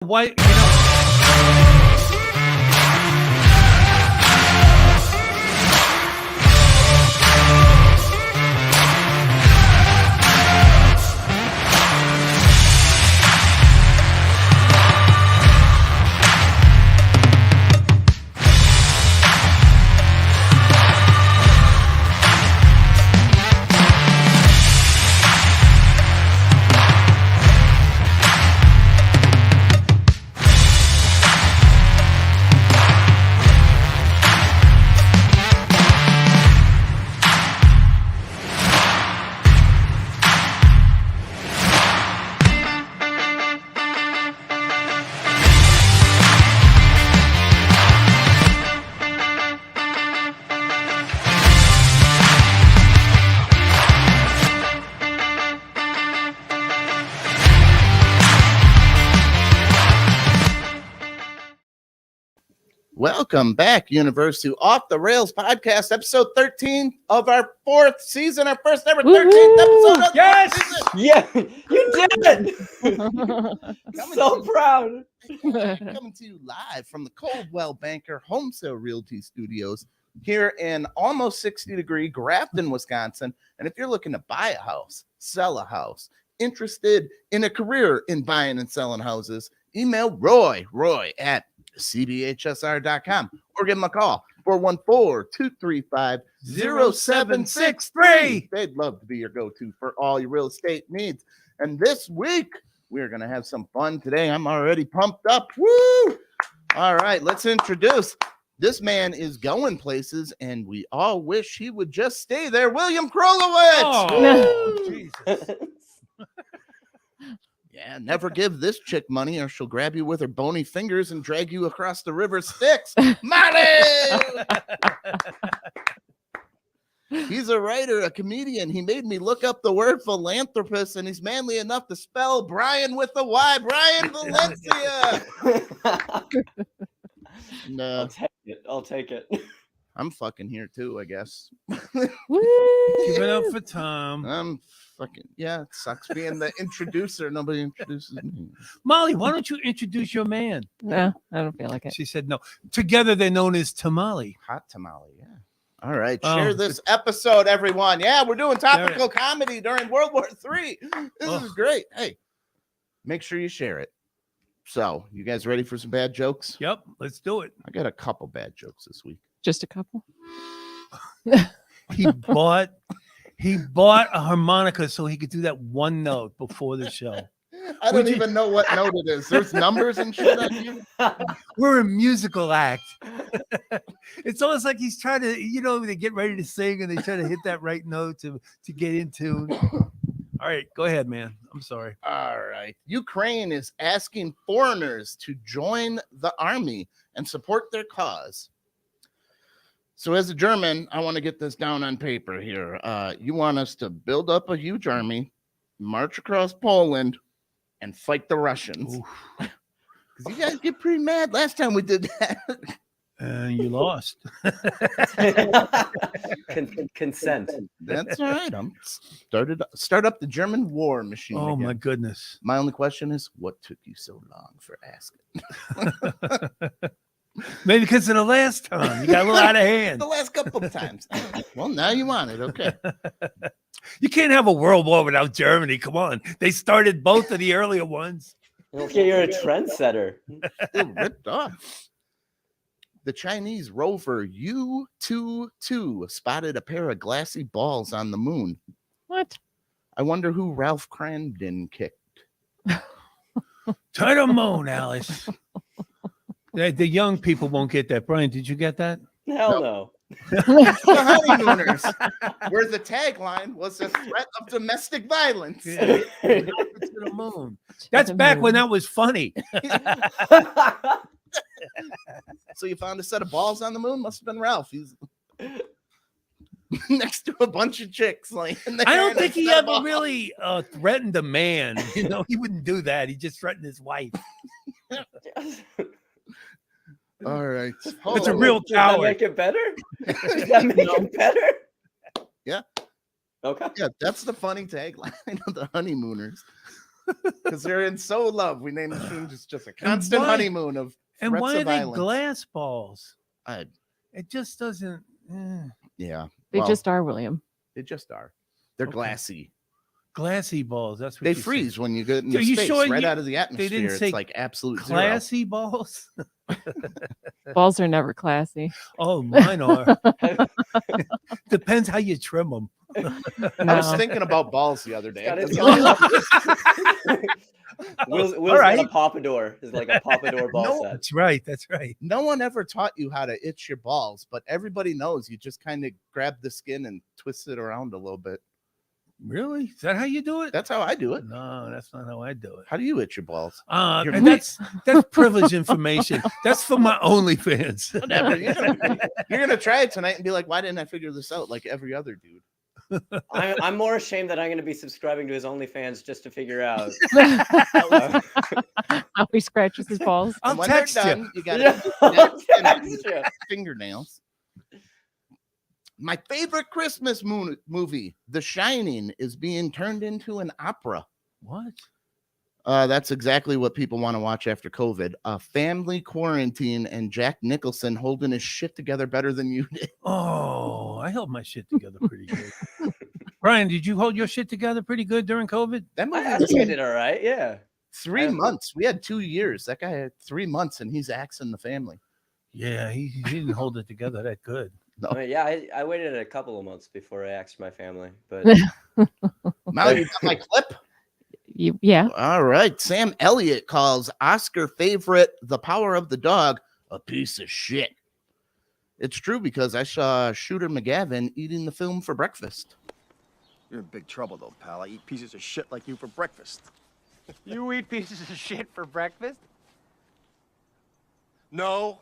Why? Welcome back, universe, to Off the Rails podcast, episode 13 of our fourth season, our first ever 13th episode of Yes! the season. Yeah, you did it! So proud. Coming to you live from the Coldwell Banker Home Sale Realty Studios here in almost 60-degree Grafton, Wisconsin. And if you're looking to buy a house, sell a house, interested in a career in buying and selling houses, email Roy at cbhsr.com or give them a call 414-235-0763. They'd love to be your go-to for all your real estate needs. And this week we're going to have some fun today. I'm already pumped up. Woo! All right, let's introduce. This man is going places, and we all wish he would just stay there. William Krolowitz. Oh, Jesus. Yeah, never give this chick money or she'll grab you with her bony fingers and drag you across the river Styx. Molly! He's a writer, a comedian. He made me look up the word philanthropist, and he's manly enough to spell Bryan with a Y. Bryan Valencia. And, I'll take it. I'm fucking here too, I guess. Give it up for Tom. I'm fucking, yeah, it sucks being the introducer. Nobody introduces me. Molly, why don't you introduce your man? No, I don't feel like it. She said no. Together they're known as Tamale. Hot tamale, yeah. All right, share this episode, everyone. Yeah, we're doing topical comedy during World War III. This is great. Hey, make sure you share it. So, you guys ready for some bad jokes? Yep, let's do it. I got a couple bad jokes this week. Just a couple. He bought a harmonica so he could do that one note before the show. I don't even know what note it is. There's numbers and shit on here. We're a musical act. It's almost like he's trying to, they get ready to sing and they try to hit that right note to get in tune. All right, go ahead, man. I'm sorry. All right. Ukraine is asking foreigners to join the army and support their cause. So as a German, I want to get this down on paper here. You want us to build up a huge army, march across Poland, and fight the Russians. Because you guys get pretty mad last time we did that. And you lost. Consent. That's all right. I'm start up the German war machine. Oh, again. my goodness. My only question is, what took you so long for asking? Maybe because of the last time. You got a little out of hand. The last couple of times. Well, now you want it. Okay. You can't have a world war without Germany. Come on. They started both of the earlier ones. Okay, you're a trendsetter. It ripped off. The Chinese rover U-22 spotted a pair of glassy balls on the moon. What? I wonder who Ralph Cramden kicked. To the moon, Alice. The young people won't get that. Brian, did you get that? Hell no. The honeymooners, where the tagline was a threat of domestic violence. Yeah. To the moon. That's back when that was funny. So you found a set of balls on the moon? Must have been Ralph. He's next to a bunch of chicks. Like, I don't think he ever really threatened a man. He wouldn't do that. He just threatened his wife. All right. It's a real Does that coward. make it better? Does that make it better? Yeah. Okay. Yeah, that's the funny tagline of the honeymooners. because they're in so love. We named the just a constant why- honeymoon of And threats why of are they violence. glass balls? I- It just doesn't. yeah, They well, just are, William. they just are. They're Okay. glassy. Glassy balls. That's what They you said. freeze when you get in Are you space, sure right you- out of the atmosphere. didn't say It's like absolute Classy balls. Balls are never classy. Oh, mine are. Depends how you trim them. zero. I was No. thinking about balls the other day. Got it. Will's All got right. a pompadour. It's like a pompadour ball No, set. That's right. That's right. No one ever taught you how to itch your balls, but everybody knows you just kind of grab the skin and twist it around a little bit. Really? Is that how you do it? That's how I do it. No, that's not how I do it. How do you itch your balls? And You're- that's privileged information. That's for my OnlyFans. Whatever. You're gonna try it tonight and be like, why didn't I figure this out like every other dude? I'm more ashamed that I'm going to be subscribing to his OnlyFans just to figure out. How he scratches his balls. I'll And when text they're you. done, you got Yeah, to that's true. fingernails. My favorite Christmas movie, The Shining, is being turned into an opera. What? That's exactly what people want to watch after COVID. A family quarantine and Jack Nicholson holding his shit together better than you did. Oh, I held my shit together pretty good. Brian, did you hold your shit together pretty good during COVID? That movie I was think I did all right. Yeah. 3 months. We had 2 years. That guy had 3 months and he's axing the family. Yeah, he didn't hold it together that good. No. I mean, yeah, I waited a couple of months before I asked my family, but Molly, you got my clip? Yeah. All right. Sam Elliott calls Oscar favorite The Power of the Dog a piece of shit. It's true because I saw Shooter McGavin eating the film for breakfast. You're in big trouble, though, pal. I eat pieces of shit like you for breakfast. You eat pieces of shit for breakfast? No.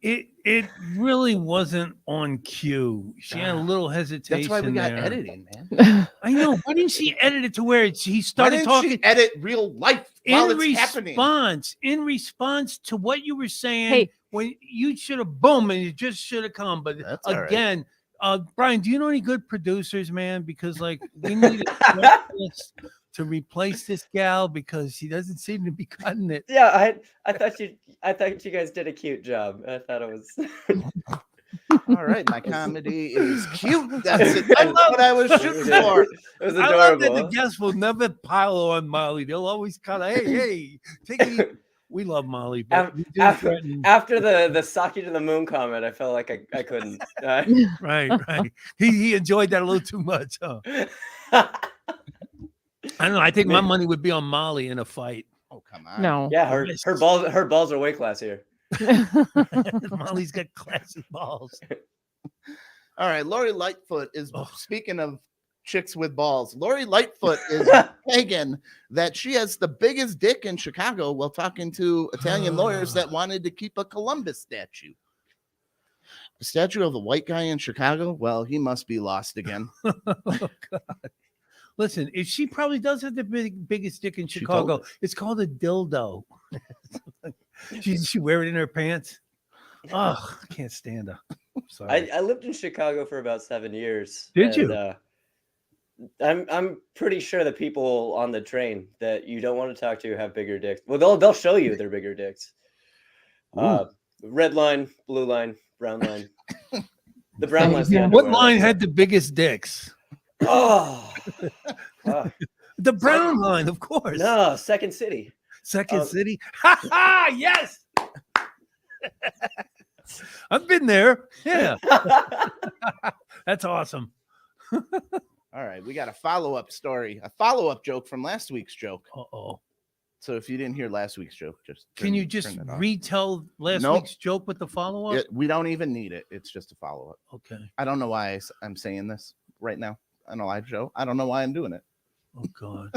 It really wasn't on cue. She had a little hesitation. That's why we got there. editing, man. I know. Why didn't she edit it to where he Why started didn't talking she edit real life while in it's happening? response to what you were saying? Hey. When you should have boom and it just should have come. But That's all right. again, Brian, do you know any good producers, man? Because like we need a specialist to replace this gal because she doesn't seem to be cutting it. yeah, I thought you guys did a cute job. I thought it was. All right, my comedy is cute. That's it. That's what I was shooting for. It was I love that adorable. the guests will never pile on Molly. They'll always kind of, hey, take it easy. We love Molly, but we do threaten. After the Saki to the moon comment, I felt like I couldn't. Right. He enjoyed that a little too much, huh? I don't know. I think my money would be on Molly in a fight. Oh, come on. No. Yeah, her balls are way classier. Molly's got classy balls. All right, Lori Lightfoot is Oh. speaking of chicks with balls. Lori Lightfoot is begging that she has the biggest dick in Chicago while talking to Italian lawyers that wanted to keep a Columbus statue. A statue of a white guy in Chicago? Well, he must be lost again. Oh, God. Listen, if she probably does have the biggest dick in She Chicago, told it's called a dildo. she wear it in her pants. Oh, I can't stand her. Sorry. I lived in Chicago for about 7 years. Did you? I'm pretty sure the people on the train that you don't want to talk to have bigger dicks. Well, they'll show you their bigger dicks. Red line, blue line, brown line. The brown line's the What underwear. line had the biggest dicks? Oh, fuck. The brown line, of course. No, Second City. Second City. Ha ha! Yes. I've been there. Yeah, that's awesome. All right, we got a follow-up story, a follow-up joke from last week's joke. Uh-oh. So if you didn't hear last week's joke, just Can you just turn it off. retell last Nope. week's joke with the follow-up? We don't even need it. It's just a follow-up. Okay. I don't know why I'm saying this right now on a live show. I don't know why I'm doing it. Oh God.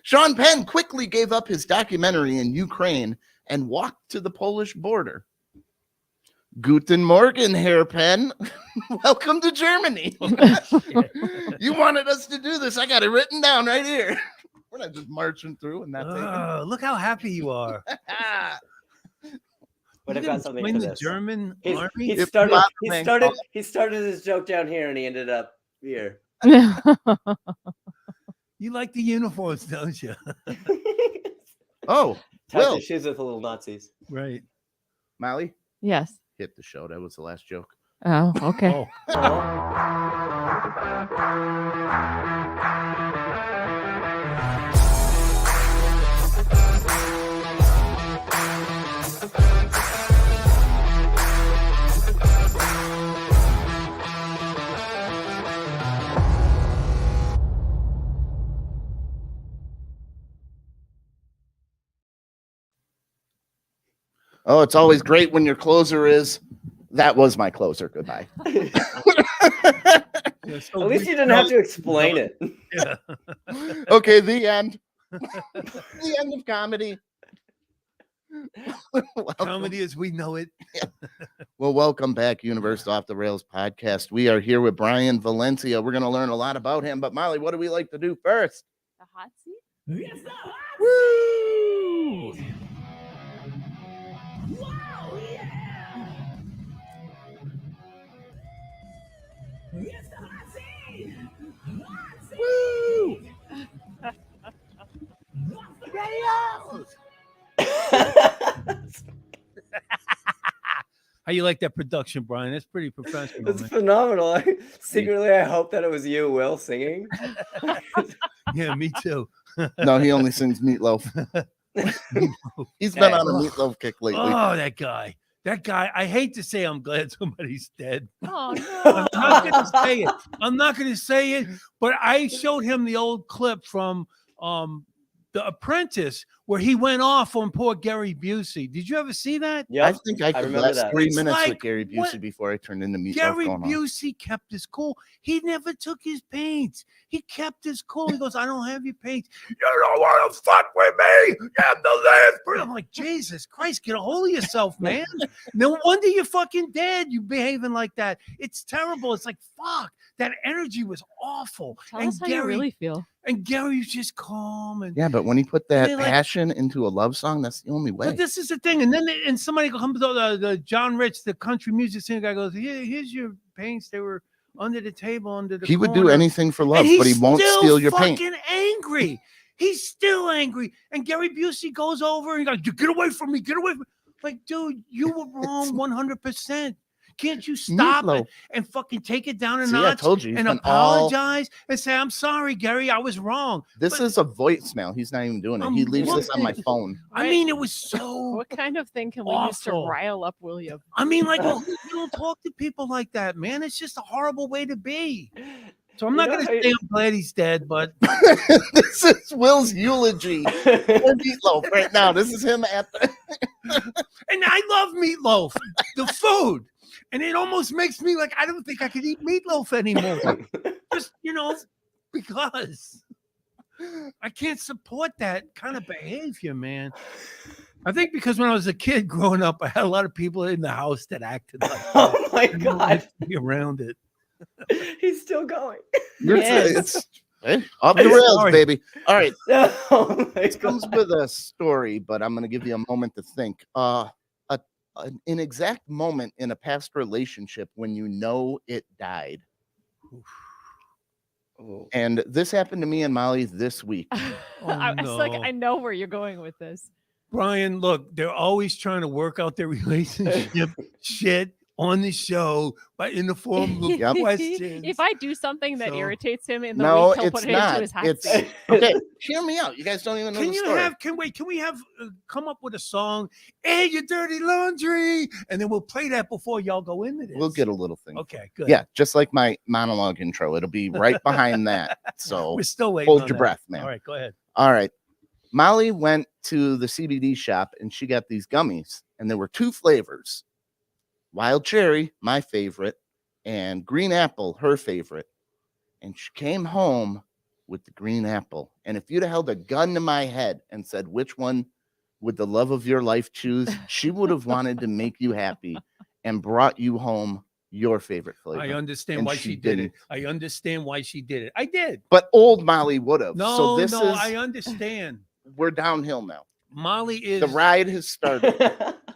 Sean Penn quickly gave up his documentary in Ukraine and walked to the Polish border. Guten Morgen, Herr Penn. Welcome to Germany. You wanted us to do this. I got it written down right here. We're not just marching through and not Oh, look how happy you are. But You I've didn't got something explain for the this. German He army. If started. Bob He Mann started. called- He started his joke down here, and he ended up here. You like the uniforms, don't you? Oh, Tie Will. the shoes with the little Nazis. Right. Molly, Yes. hit the show. That was the last joke. Oh, okay. Oh, Oh, it's always great when your closer is. That was my closer. Goodbye. yeah, so At least we you didn't have know- to explain it. Yeah. Okay, the end. The end of comedy. Welcome. Comedy as we know it. Well, welcome back, Universe Off the Rails podcast. We are here with Bryan Valencia. We're going to learn a lot about him. But Molly, what do we like to do first? The hot seat? Woo! Woo! How you like that production, Brian? That's pretty professional. That's Man. phenomenal. Secretly, I hope that it was you, Will, singing. Yeah, me too. No, he only sings Meatloaf. He's been on a Meatloaf kick lately. Oh, that guy. That guy. I hate to say I'm glad somebody's dead. Oh, I'm no. not going to say it. I'm not going to say it, but I showed him the old clip from The Apprentice where he went off on poor Gary Busey. Did you ever see that? Yeah, I think I could remember last that. 3 It's minutes with like, Gary Busey what- before I turned into Meatloaf. Gary going on. Busey kept his cool. He never took his paints. He kept his cool. He goes, I don't have your paints. You don't want to fuck with me. I'm the last person. I'm like, Jesus Christ, get a hold of yourself, man. No wonder you're fucking dead. You behaving like that. It's terrible. It's like, fuck. That energy was awful. Tell us how you really feel. And Gary's just calm. And Yeah, but when he put that They like- passion into a love song, that's the only way. but this is the thing. And then somebody comes to the John Rich, the country music singer guy, goes, here's your paints. They were under the table, under the He would do corner." anything for love, And but he he's won't still steal your paint. fucking angry. He's still angry. And Gary Busey goes over and goes, get away from me. Get away from me. Like, dude, you were wrong 100%. Can't you stop Meatloaf. and fucking take it down a See, I notch told you. he's and been all- apologize and say, I'm sorry, Gary, I was wrong. This but- is a voicemail. He's not even doing it. He I'm leaves this on my looking. phone. I mean, it was so, What kind of thing can we use to Awful. rile up William? I mean, like, well, you don't talk to people like that, man. It's just a horrible way to be. So I'm You not know going how to you- say I'm glad he's dead, but This is Will's eulogy for Meatloaf right now. This is him at the. and I love meatloaf, the food. And it almost makes me like, I don't think I could eat meatloaf anymore. Just, because I can't support that kind of behavior, man. I think because when I was a kid growing up, I had a lot of people in the house that acted like that. Oh my And I God. liked to be around it. He's still going. It's off the I'm rails, sorry. baby. All right. Oh my This comes God. with a story, but I'm going to give you a moment to think. An exact moment in a past relationship when you know it died. Oh. And this happened to me and Molly this week. I was like, no. I know where you're going with this. Brian, look, they're always trying to work out their relationship shit on the show, but in the form of Yep. questions. If I do something that So- irritates him in the No, week, he'll it's put it not. into his hot It's seat. okay. Hear me out. You guys don't even know Can the you story. have? Can we have come up with a song? Hey, your dirty laundry, and then we'll play that before y'all go into this. We'll get a little thing. Okay, good. Yeah, just like my monologue intro. It'll be right behind that. So we're still waiting. hold on your that. breath, man. All right, go ahead. All right. Molly went to the CBD shop and she got these gummies, and there were 2 flavors: wild cherry, my favorite, and green apple, her favorite. And she came home with the green apple. And if you'd have held a gun to my head and said, which one would the love of your life choose, she would have wanted to make you happy and brought you home your favorite flavor. I understand And why she she did didn't. it. I understand why she did it. I did. But old Molly would have. No, so this no, is I understand. we're downhill now. Molly is The ride has started.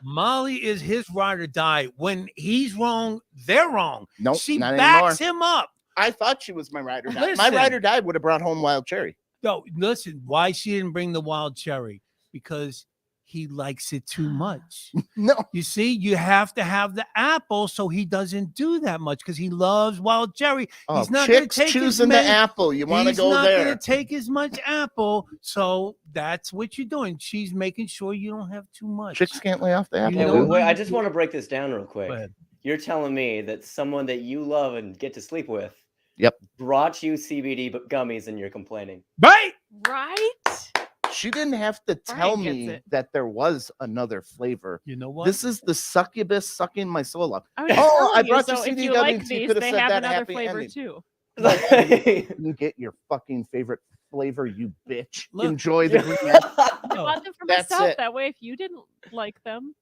Molly is his ride or die. When he's wrong, they're wrong. Nope, She not backs anymore. him up. I thought she was my ride or die. My Listen. ride or die would have brought home wild cherry. No, listen, why she didn't bring the wild cherry? Because he likes it too much. No, You see, you have to have the apple so he doesn't do that much because he loves wild cherry. oh, He's not going to chicks take as choosing the many. apple. You want to He's go not there? going to take as much apple. So that's what you're doing. She's making sure you don't have too much. Chicks can't lay off the You apple. Hey, know wait, what? I just want to break this down real quick. Go ahead. You're telling me that someone that you love and get to sleep with Yep. brought you CBD gummies and you're complaining. Right? Right? She didn't have to tell Brian gets me it. that there was another flavor. You know what? This is the succubus sucking my soul up. I was Oh, telling I you, brought you so if CD you gummies, like you these, could have they said have that another happy flavor ending. too. You get your fucking favorite flavor, you bitch. Look. Enjoy the green apple. I No, bought them for that's myself. it. That way, if you didn't like them,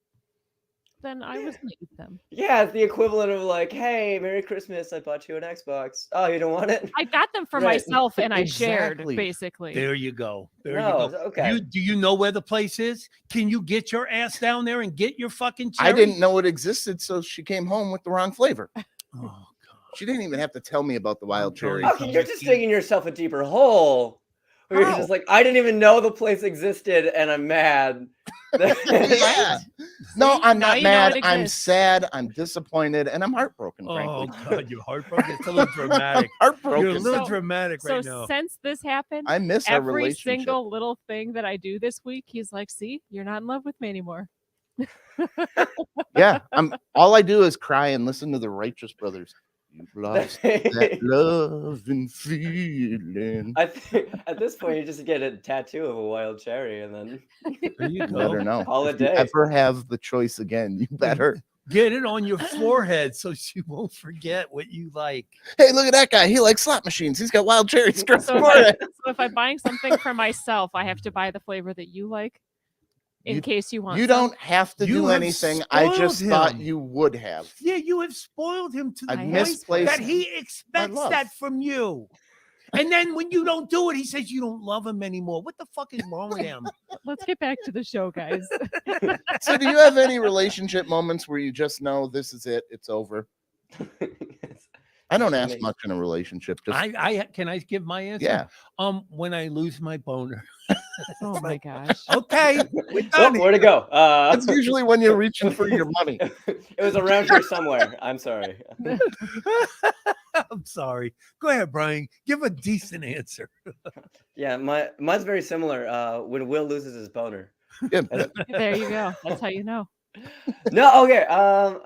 then I was gonna eat them. Yeah, it's the equivalent of like, hey, Merry Christmas, I bought you an Xbox. Oh, you don't want it? I got them for Right. myself, and I shared Exactly. basically. there you go. There No, you go. okay. Do you know where the place is? Can you get your ass down there and get your fucking cherry? I didn't know it existed, so she came home with the wrong flavor. Oh, God. She didn't even have to tell me about the wild cherry. Okay, you're just digging yourself a deeper hole. Where you're How? just like, I didn't even know the place existed, and I'm mad. Yeah. No, See? I'm Now not you know mad. it I'm exists. sad. I'm disappointed, and I'm heartbroken. Oh, Frankly, God, you're heartbroken. It's a little I'm dramatic. heartbroken. You're a little So- dramatic So right now. since this happened, I miss our every relationship. single little thing that I do this week, he's like, "See, you're not in love with me anymore." Yeah, all I do is cry and listen to the Righteous Brothers. You've lost that love and feeling. At this point, you just get a tattoo of a wild cherry, and then There you You better go. know. Call it If you day. ever have the choice again, you better. Get it on your forehead so she won't forget what you like. Hey, look at that guy. He likes slot machines. He's got wild cherries. Across So the if, I, forehead. so if I'm buying something for myself, I have to buy the flavor that you like, in case you want. You some. don't have to You do have anything. I just spoiled thought him. you would have. Yeah, you have spoiled him to the I've point misplaced that he expects love. that from you. And then when you don't do it, he says you don't love him anymore. What the fuck is wrong with him? Let's get back to the show, guys. So, do you have any relationship moments where you just know this is it? It's over. I don't ask much in a relationship. Just I can I give my answer? yeah. When I lose my boner. Oh my gosh. Okay, we're Oh, done. where'd it go? It's usually when you're reaching for your money. It was around here somewhere. I'm sorry. I'm sorry. Go ahead, Brian. Give a decent answer. Yeah, mine's very similar. When Will loses his boner. Yeah, There you go. That's how you know. No, okay. I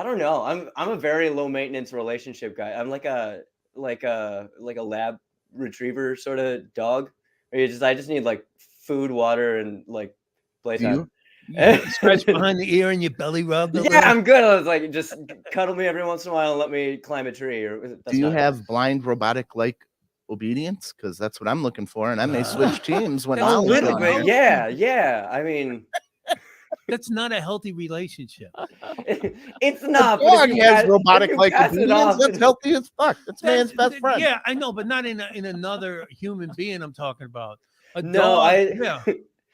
don't know. I'm a very low maintenance relationship guy. I'm like a lab retriever sort of dog. Where I just need like food, water, and like playtime. You scratch behind the ear and your belly rub. a Yeah, little? I'm good. I was like, just cuddle me every once in a while and let me climb a tree. Or do you have blind robotic like obedience? Because that's what I'm looking for, and I may switch teams when a I'll little on bit? here. Yeah. I mean, That's not a healthy relationship. it's not. but if Dog you has pass- if robotic you like pass it obedience. off- That's healthy as fuck. That's man's best friend. Yeah, I know, but not in another human being. I'm talking about. A No, dog, yeah.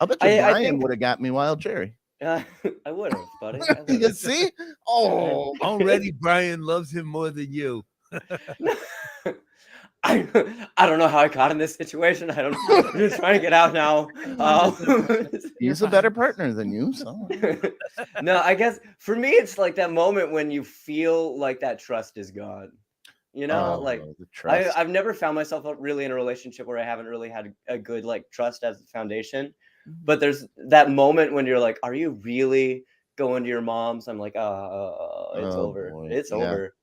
I bet you I Brian think- would have got me wild cherry. I would have, buddy. I You would've. see? Oh, Already, Brian loves him more than you. I don't know how I got in this situation. I don't know. I'm just trying to get out now. he's a better partner than you. So No, I guess for me, it's like that moment when you feel like that trust is gone. You know, like the trust. I've never found myself really in a relationship where I haven't really had a good like trust as the foundation. But there's that moment when you're like, are you really going to your mom's? I'm like, it's Oh, over. boy. It's Yeah. over.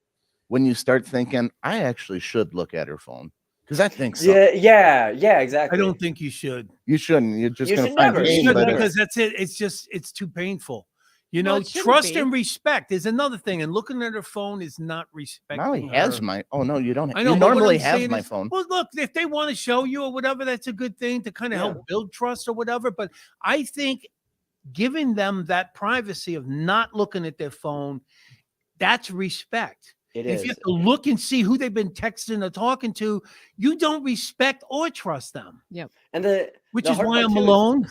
When you start thinking, I actually should look at her phone because I think so. Yeah, I exactly. don't think you should. You shouldn't. You're just You gonna should find never. You pain, should shouldn't but never. because that's it. It's too painful. You Well, know, it shouldn't trust be. and respect is another thing. And looking at her phone is not respecting. now he has her. my. Oh no, you don't. I know. You but what normally I'm have saying my is, phone. Well, look, if they want to show you or whatever, that's a good thing to kind of Yeah. help build trust or whatever. But I think giving them that privacy of not looking at their phone, that's respect. It If is. you have to look and see who they've been texting or talking to, you don't respect or trust them, And the which The is hard why part I'm too is- alone.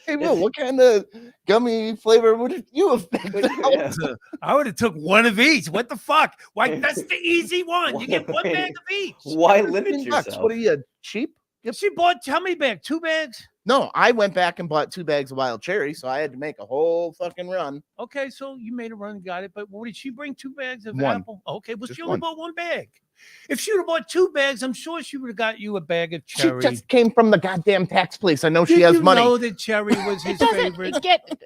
Hey, Will, what kind of gummy flavor would you have picked? Yeah. I would have took one of each. What the fuck? Why? That's the easy one. You get one bag of each. Why limit $15. yourself? What are you, cheap? She bought how many bags? 2 bags. No, I went back and bought 2 bags of wild cherry, so I had to make a whole fucking run. Okay, so you made a run and got it. But what did she bring? 2 bags of One. apple. Okay, well Just she only one. bought 1 bag. If she would have bought 2 bags, I'm sure she would have got you a bag of She cherry. just came from the goddamn tax place. I know she Did has you money. know that cherry was his favorite? Doesn't get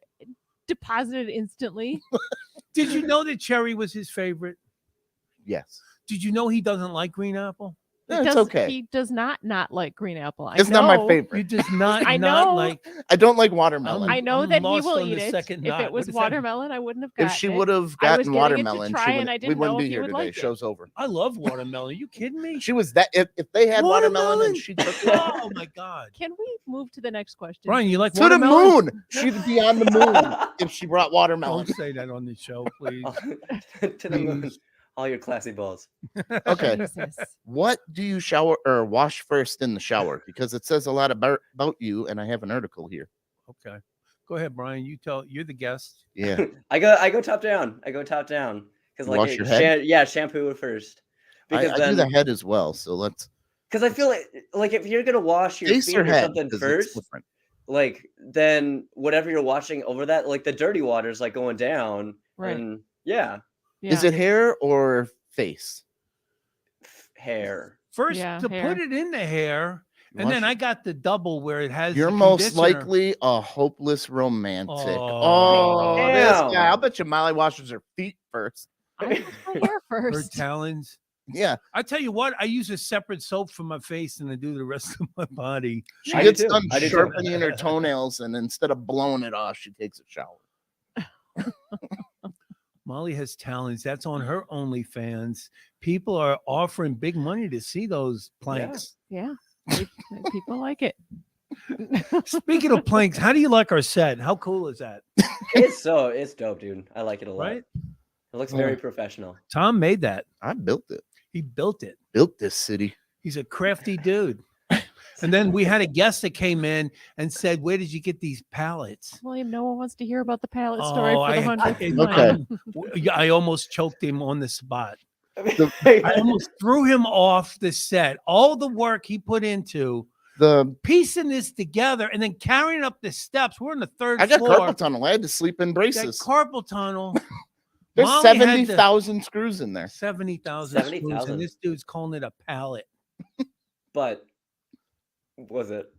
deposited instantly. Did you know that cherry was his favorite? Yes. Did you know he doesn't like green apple? Yeah, it's okay. He does not like green apple. It's not my You favorite. does not. I not know. like. I don't like watermelon. I know I'm that he lost will on the eat it. second If knot. it was What does that mean? watermelon, I wouldn't have gotten If she it. would have I was gotten getting it to watermelon, try, and I we didn't wouldn't know be if he here would today. like it. Show's over. I love watermelon. Are you kidding me? She was that if they had watermelon Watermelon? and she took it Oh my god, Can we move to the next question? Brian, you like to the watermelon? moon, she'd be on the moon if she brought watermelon. Don't say that on the show, please. To the moon. All your classy balls. Okay. Jesus. What do you shower or wash first in the shower? Because it says a lot about you, and I have an article here. Okay, go ahead, Brian. You tell. You're the guest. Yeah. I go top down. I go top down because You wash your head? shampoo first. I do the head as well. So let's because I feel like if you're gonna wash your face feet your or head something 'cause it's first, different. like then whatever you're washing over that, like the dirty water's like going down. Right. And yeah, Is it hair or face? hair. First, Yeah, to hair. put it in the hair, and Wash then it. I got the double where it has. You're the most conditioner. likely a hopeless romantic. Oh, This damn. guy. I'll bet you Molly washes her feet first. I wash my hair her first. talons. Yeah. I tell you what, I use a separate soap for my face than I do the rest of my body. She I do gets too. done I do too. sharpening her toenails, and instead of blowing it off, she takes a shower. Molly has talents. That's on her OnlyFans. People are offering big money to see those planks. Yeah. People like it. Speaking of planks, how do you like our set? How cool is that? It's dope, dude. I like it a lot. Right? It looks very professional. Tom made that. I built it. He built it. Built this city. He's a crafty dude. And then we had a guest that came in and said, "Where did you get these pallets?" William, no one wants to hear about the palette story Oh, for the I- 100th Okay. time. I almost choked him on the spot. I almost threw him off the set. All the work he put into The piecing this together and then carrying up the steps. We're on the 3rd I got floor. carpal tunnel. I had to sleep in That braces. carpal tunnel. There's Molly had 70,000 screws in there. 70,000 screws, 70,000. and this dude's calling it a pallet. But was it?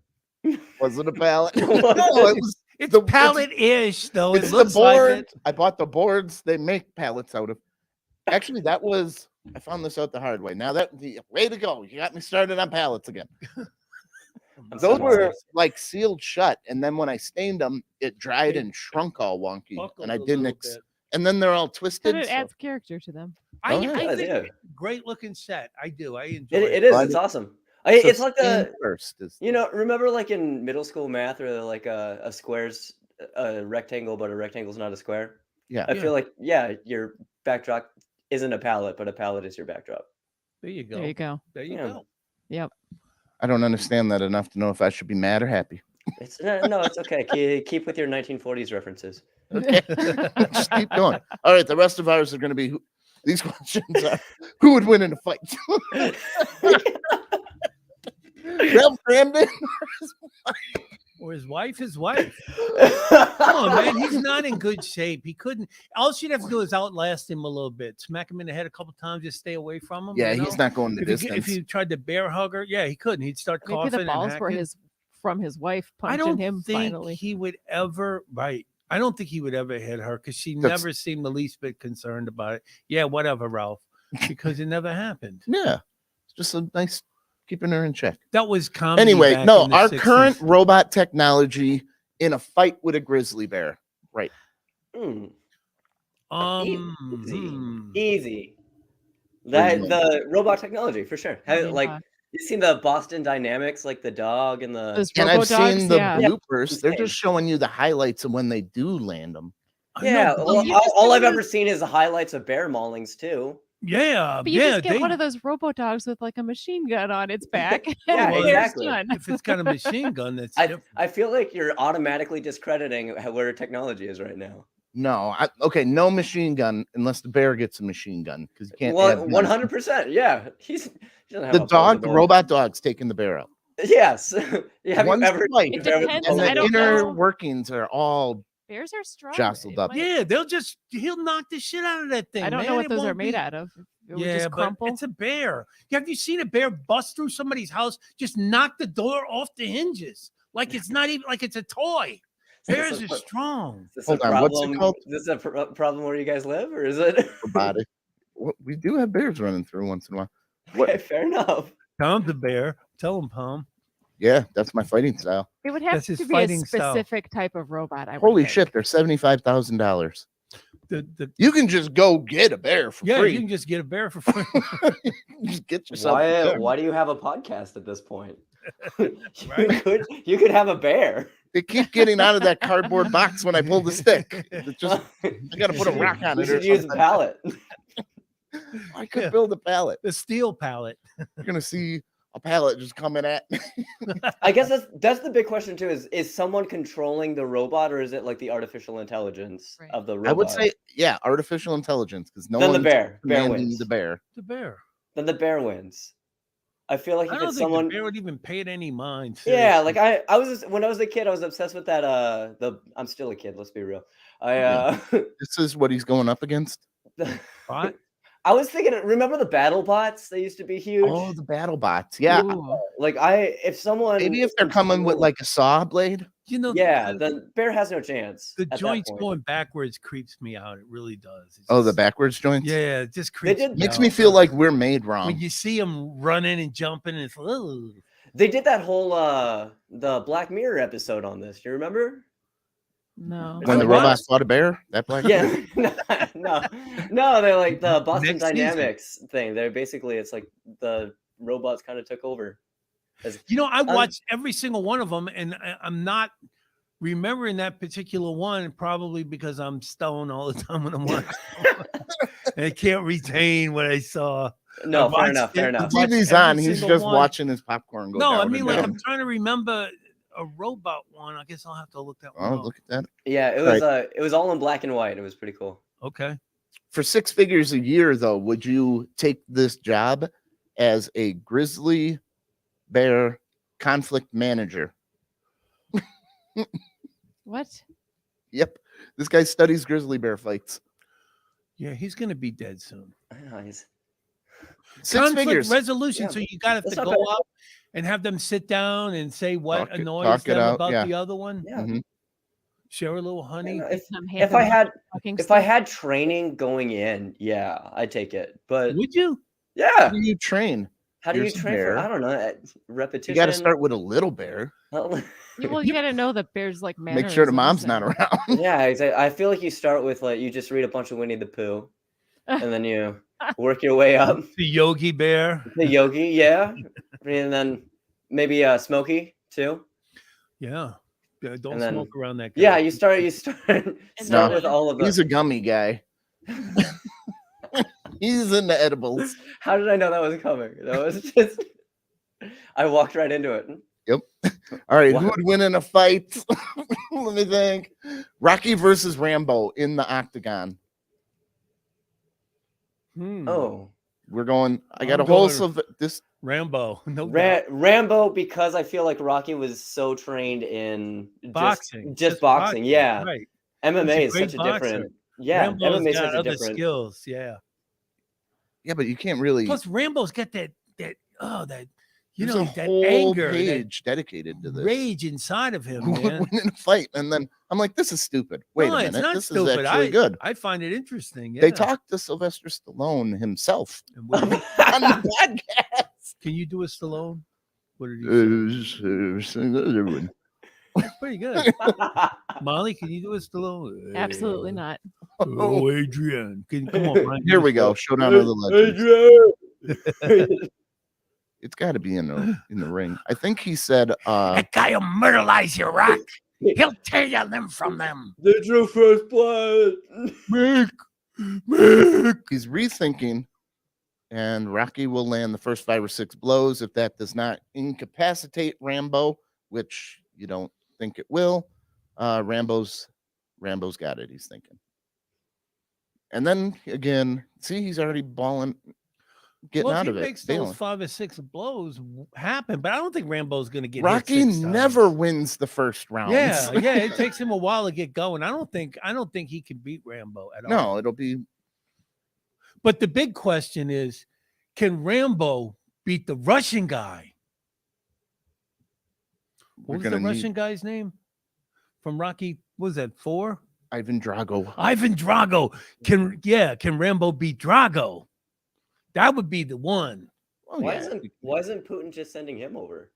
Was it a pallet? No, No, it was It's The- pallet-ish, though. It it's the looks board. like it. I bought the boards they make pallets out of. Actually, that was I found this out the hard way. Now that the way to go. You got me started on pallets again. I'm Those so were sorry. like sealed shut, and then when I stained them, it dried and shrunk all wonky, Buckled and I a didn't. little bit. And then they're all twisted. But it so- adds character to them. I, Oh, yeah. I Yeah, think yeah. great looking set. I do. I enjoy It is. Why It's do- awesome. so It's like stain the first. Is, remember like in middle school math or like a square's a rectangle, but a rectangle's not a square. Yeah. I feel like your backdrop isn't a palette, but a palette is your backdrop. There you go. There you go. There you Yeah. go. Yep. I don't understand that enough to know if I should be mad or happy. It's no, it's okay. Keep with your 1940s references. Okay, just keep going. All right, the rest of ours are going to be these questions are who would win in a fight? Ralph Brandon. Or his wife, his wife. Come on, man. He's not in good shape. He couldn't. All she'd have to do is outlast him a little bit, smack him in the head a couple times, just stay away from him. Yeah, you he's know? not going the If you, distance. if you tried to bear hug her, yeah, he couldn't. He'd start Maybe coughing. the and balls were hacking. from his wife I punching don't him think finally. he would ever. Right. I don't think he would ever hit her because she That's- never seemed the least bit concerned about it. Yeah, whatever, Ralph, because it never happened. Yeah, it's just a nice keeping her in check. That was comedy. Anyway, back no, in the our 60s. current robot technology in a fight with a grizzly bear. Right. Mm, Easy. easy. What do That you mean? the robot technology for sure. I mean, Like you've seen the Boston Dynamics, like the dog and the those And I've robo-dogs, seen the yeah. bloopers. They're Insane. just showing you the highlights of when they do land them. I know, yeah. but Well, you just all I've didn't- ever seen is the highlights of bear maulings too. Yeah, But you yeah. just get one of those robo dogs with like a machine gun on its back. Yeah, and exactly. done. If it's got a machine gun, that's I different. feel like you're automatically discrediting where technology is right now. No, okay, no machine gun unless the bear gets a machine gun because you can't. Well, have guns. 100%. Yeah, he doesn't have The dog, the opposable. robot dog's taking the bear out. Yes. Yeah, have you One's ever? white, It bear with depends. and opposable I the don't dogs? inner know. workings are all Bears are strong. jostled It up. might- Yeah, he'll knock the shit out of that thing. I don't know man. what It those are won't made be- out of. It would Yeah, just but crumple. it's a bear. Have you seen a bear bust through somebody's house, just knock the door off the hinges? Like it's not even like it's a toy. Bears are strong. Is this Hold a on, what's it problem? called? Is this a problem where you guys live, or is it? robotic. Well, we do have bears running through once in a while. Okay, fair enough. Tom's a bear. Tell him, Tom. Yeah, that's my fighting style. It would have That's his to be a fighting style. specific type of robot. I would Holy think. shit, they're $75,000. The You can just go get a bear for yeah, free. you can just get a bear for free. Just get yourself. a Why? bear. Why do you have a podcast at this point? Right. You could have a bear. They keep getting out of that cardboard box when I pull the stick. It's just I gotta put a rock on You it or should use a something. pallet. I could Yeah. build a pallet. The steel pallet. You're gonna see a pallet just coming at me. I guess that's the big question too. Is someone controlling the robot, or is it like the artificial intelligence Right. of the robot? I would say, yeah, artificial intelligence, because no then the one's bear. Bear commanding wins. the bear. The bear. Then the bear wins. I feel like I if don't it's think someone. the bear would even pay it any mind. Yeah, seriously. like I was when I was a kid, I was obsessed with that. I'm still a kid. Let's be real. This is what he's going up against. Bot? I was thinking. Remember the battle bots? They used to be huge. Oh, the battle bots. Yeah. Ooh. Like if someone Maybe if they're coming with like a saw blade. You know, yeah, then bear has no chance. the at that joints point. going backwards creeps me out. It really does. It's Oh, the just- backwards joints. Yeah, it just They creeps did- Makes out. me feel like we're made wrong. when you see them running and jumping, it's They did that whole the Black Mirror episode on this. You remember? No. When the What? robot fought a bear, that black. Yeah. no, they're like the Boston Next season. Dynamics thing. They're basically it's like the robots kind of took over. You know, I watched every single one of them, and I'm not remembering that particular one, probably because I'm stoned all the time when I'm watching. And I can't retain what I saw. No, I fair watched enough. it. Fair I enough. watched TV's every on. He's single just one. watching his popcorn go No, down I and mean, like down. I'm trying to remember a robot one. I guess I'll have to look that one Oh, up. look at that. Yeah, it was all in black and white. It was pretty cool. Okay. For 6 figures a year, though, would you take this job as a grizzly bear conflict manager? What? Yep. This guy studies grizzly bear fights. Yeah, he's gonna be dead soon. Nice. 6 Conflict figures. resolution. Yeah, So you got to that's go not bad. up and have them sit down and say what Talk it annoys them out, about yeah. the other one. Yeah. Mhm. Share a little honey. Yeah, If if I had training going in, yeah, I'd take it. But Would you? yeah, How do you train? how do you here's a train bear. for? I don't know. Repetition. You got to start with a little bear. well, you got to know the bear's like Make sure the mannerisms mom's and- not around. Yeah, exactly. I feel like you start with like you just read a bunch of Winnie the Pooh, and then you work your way up. The Yogi Bear. The Yogi, yeah, and then maybe Yeah. Smokey too. Yeah, don't And then- smoke around that guy. Yeah, you start No, with all of He's those. a gummy guy. He's into edibles. How did I know that was coming? That was just I walked right into it. All right, who Wow. would win in a fight? Let me think. Rocky versus Rambo in the octagon. Oh, We're going. I got I'm a whole going- this. Rambo. No doubt. Rambo, because I feel like Rocky was so trained in Boxing. just boxing. Yeah, Right. MMA He's is a great such a boxer. different. Yeah, Rambo's MMA is got such a other different. skills. Yeah. Yeah, but you can't really. Plus, Rambo's got that you There's know, a that whole anger, that page dedicated to this. rage inside of him, Who would man. win in a fight? And then I'm like, this is stupid. Wait No, a it's minute, not this stupid. is actually good. I find it interesting. They yeah. talked to Sylvester Stallone himself And what- on the podcast. Can you do a Stallone? What did you say? Pretty good. Molly, can you do a Stallone? Absolutely not. Oh, Adrian. Come on. Ryan, Here do we a go. Stallone. Showdown of the Legends. It's got to be in the ring. I think he said. That guy will murderize you, Rock. He'll tear your limb from them. They drew first blood. Mick. He's rethinking and Rocky will land the first 5 or 6 blows. If that does not incapacitate Rambo, which you don't think it will, Rambo's got it, he's thinking. And then again, see, he's already balling, getting Well, if out he of it. makes those bailing. 5 or 6 blows happen, but I don't think Rambo's going to get Rocky hit 6 never times. wins the first round. Yeah, it takes him a while to get going. I don't think he can beat Rambo at all. No, it'll be. But the big question is, can Rambo beat the Russian guy? What was the Russian guy's name from Rocky? What was that 4? Ivan Drago. Ivan Drago. Can Rambo beat Drago? That would be the one. Oh, Why yeah. isn't Putin just sending him over?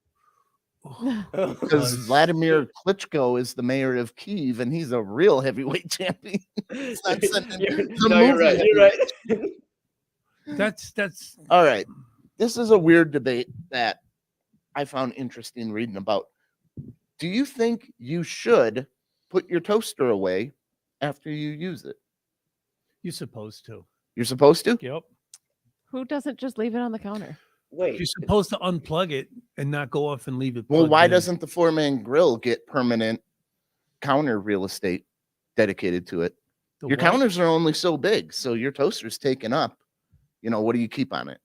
Because Vladimir Klitschko is the mayor of Kyiv, and he's a real heavyweight champion. It's not sending the You're right. movie You're right. That's All right. This is a weird debate that I found interesting reading about. Do you think you should put your toaster away after you use it? you're supposed to. You're supposed to? Yep. Who doesn't just leave it on the counter? Wait, You're supposed to unplug it and not go off and leave it. Well, plugged why in. doesn't the 4-man grill get permanent counter real estate dedicated to it? The Your what? counters are only so big, so your toaster's taken up. What do you keep on it?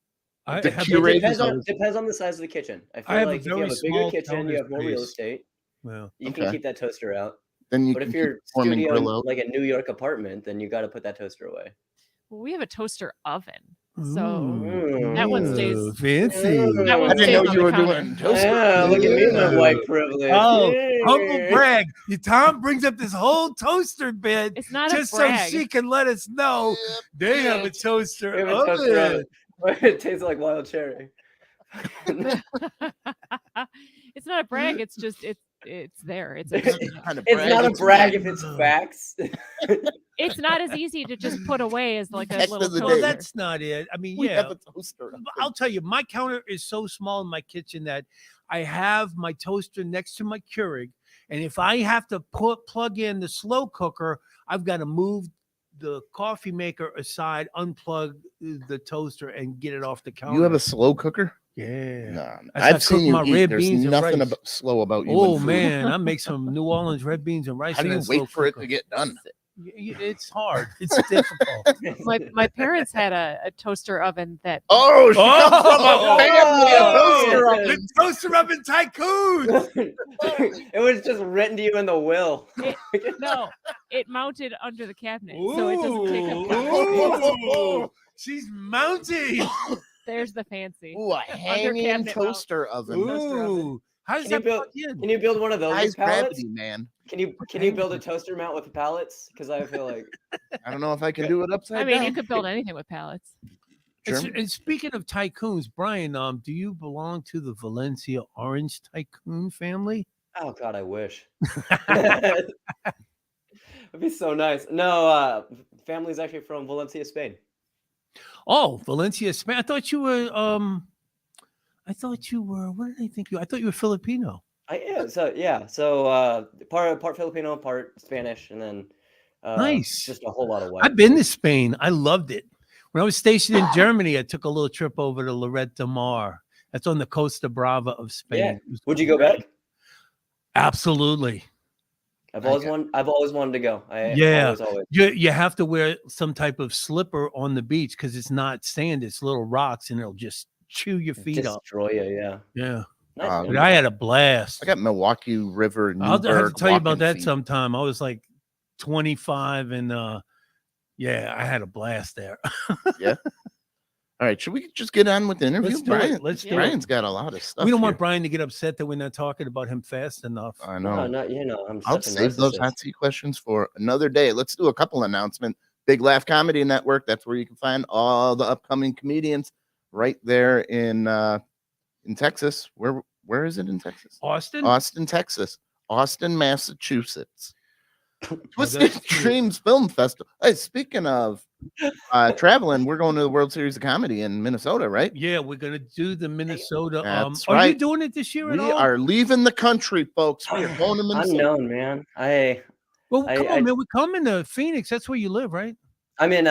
I the have Q rate depends is on the size of the kitchen. I feel I have a like if you very have a bigger small kitchen, you counter have more real space. estate. Well, You Okay. can keep that toaster out. Then you But can if keep you're the 4-man grill studio out. like a New York apartment, then you got to put that toaster away. Well, we have a toaster oven, so Mm. that one stays. Ooh, fancy. That I one didn't stays know on you the were counter. doing toaster. Yeah, look at me, my Yeah. white privilege. Oh, humble Yeah. brag. Tom brings up this whole toaster bit It's not just a so brag. she can let us know they have a toaster We have a toaster oven. oven. It tastes like wild cherry. It's not a brag. It's just it's there. It's It's Kind of It's not a brag if it's facts. it's not as easy to just put away as like a Text little of the toaster. Well, day. that's not it. I mean, We yeah. have a toaster oven. I'll tell you, my counter is so small in my kitchen that I have my toaster next to my Keurig, and if I have to plug in the slow cooker, I've got to move the coffee maker aside, unplug the toaster, and get it off the counter. You have a slow cooker? yeah. No, That's how I I've cook seen you my eat. red There's beans and nothing rice. slow about you. Oh in food. man, I make some New Orleans red beans and rice. How do in you that slow wait for it cooker. to get done? It's hard. It's difficult. My parents had a toaster oven that Oh, she comes Oh! from a family of toaster Oh! ovens. The toaster oven tycoon. It was just written to you in the will. no, it mounted under the cabinet, so it doesn't take up that Ooh, space. ooh, she's mounting. There's the fancy. Ooh, a hanging cabinet mount. toaster oven. Ooh, how does Can you that build- plug in? Can you build one of those High with pallets? gravity, man. Can you build a toaster mount with pallets? Because I feel like I don't know if I can do it upside I mean, down. you could build anything with pallets. Sure. And speaking of tycoons, Brian, do you belong to the Valencia Orange Tycoon family? oh god, I wish. It'd be so nice. No, family's actually from Valencia, Spain. Oh, Valencia, Spain. I thought you were. What did I think you? I thought you were Filipino. I am. So yeah. So part Filipino, part Spanish, and then Nice. just a whole lot of white. I've been to Spain. I loved it. When I was stationed in Germany, I took a little trip over to Lloret de Mar. That's on the Costa Brava of Spain. Yeah. It was Would you go great. back? Absolutely. I've always wanted to go. Yeah. Always. You have to wear some type of slipper on the beach because it's not sand, it's little rocks, and it'll just chew your feet up. Destroy you. Yeah. Yeah. Nice. But I had a blast. I got Milwaukee River. I'll have to Newburgh tell you about walking that feet. sometime. I was like 25 and yeah, I had a blast there. All right, should we just get on with the interview? Let's do it. Brian, Let's do it. Brian's got a lot of stuff. We don't want here. Brian to get upset that we're not talking about him fast enough. I No, know. not I'm I'll such a save those narcissist. hot seat questions for another day. Let's do a couple announcements. Big Laugh Comedy Network. That's where you can find all the upcoming comedians right there in Texas. Where is it in Texas? Austin? Austin, Texas. Austin, Massachusetts. Twisted that's cute. Dreams Film Festival. Hey, speaking of traveling, we're going to the World Series of Comedy in Minnesota, right? Yeah, we're gonna do the Minnesota. That's Are you right. doing it this year at We all? are leaving the country, folks. We are going to Minnesota. Unknown, man. Well, I- come I- on, man. We're coming to Phoenix. That's where you live, right? I'm in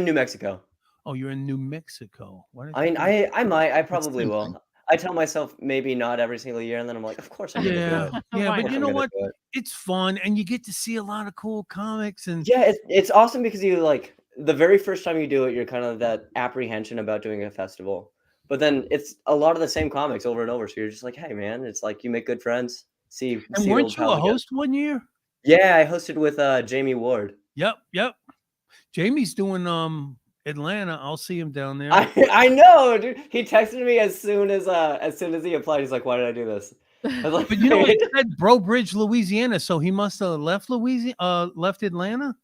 New Mexico. Oh, you're in New Mexico. Why did I mean, think- I might. I probably same will. thing. I tell myself maybe not every single year, and then I'm like, of course I'm gonna do Yeah, it. yeah, Why but Of you course know I'm gonna what? do it. It's fun, and you get to see a lot of cool comics. And Yeah, it's awesome because you like the very first time you do it, you're kind of that apprehension about doing a festival. But then it's a lot of the same comics over and over. So you're just like, hey man, it's like you make good friends. See and the weren't old you a pals again. host one year? Yeah, I hosted with Jamie Ward. Yep. Jamie's doing Atlanta. I'll see him down there. I know, dude. He texted me as soon as he applied. He's like, "Why did I do this?" I was like, But you know, it said Bro Bridge, Louisiana, so he must have left left Atlanta.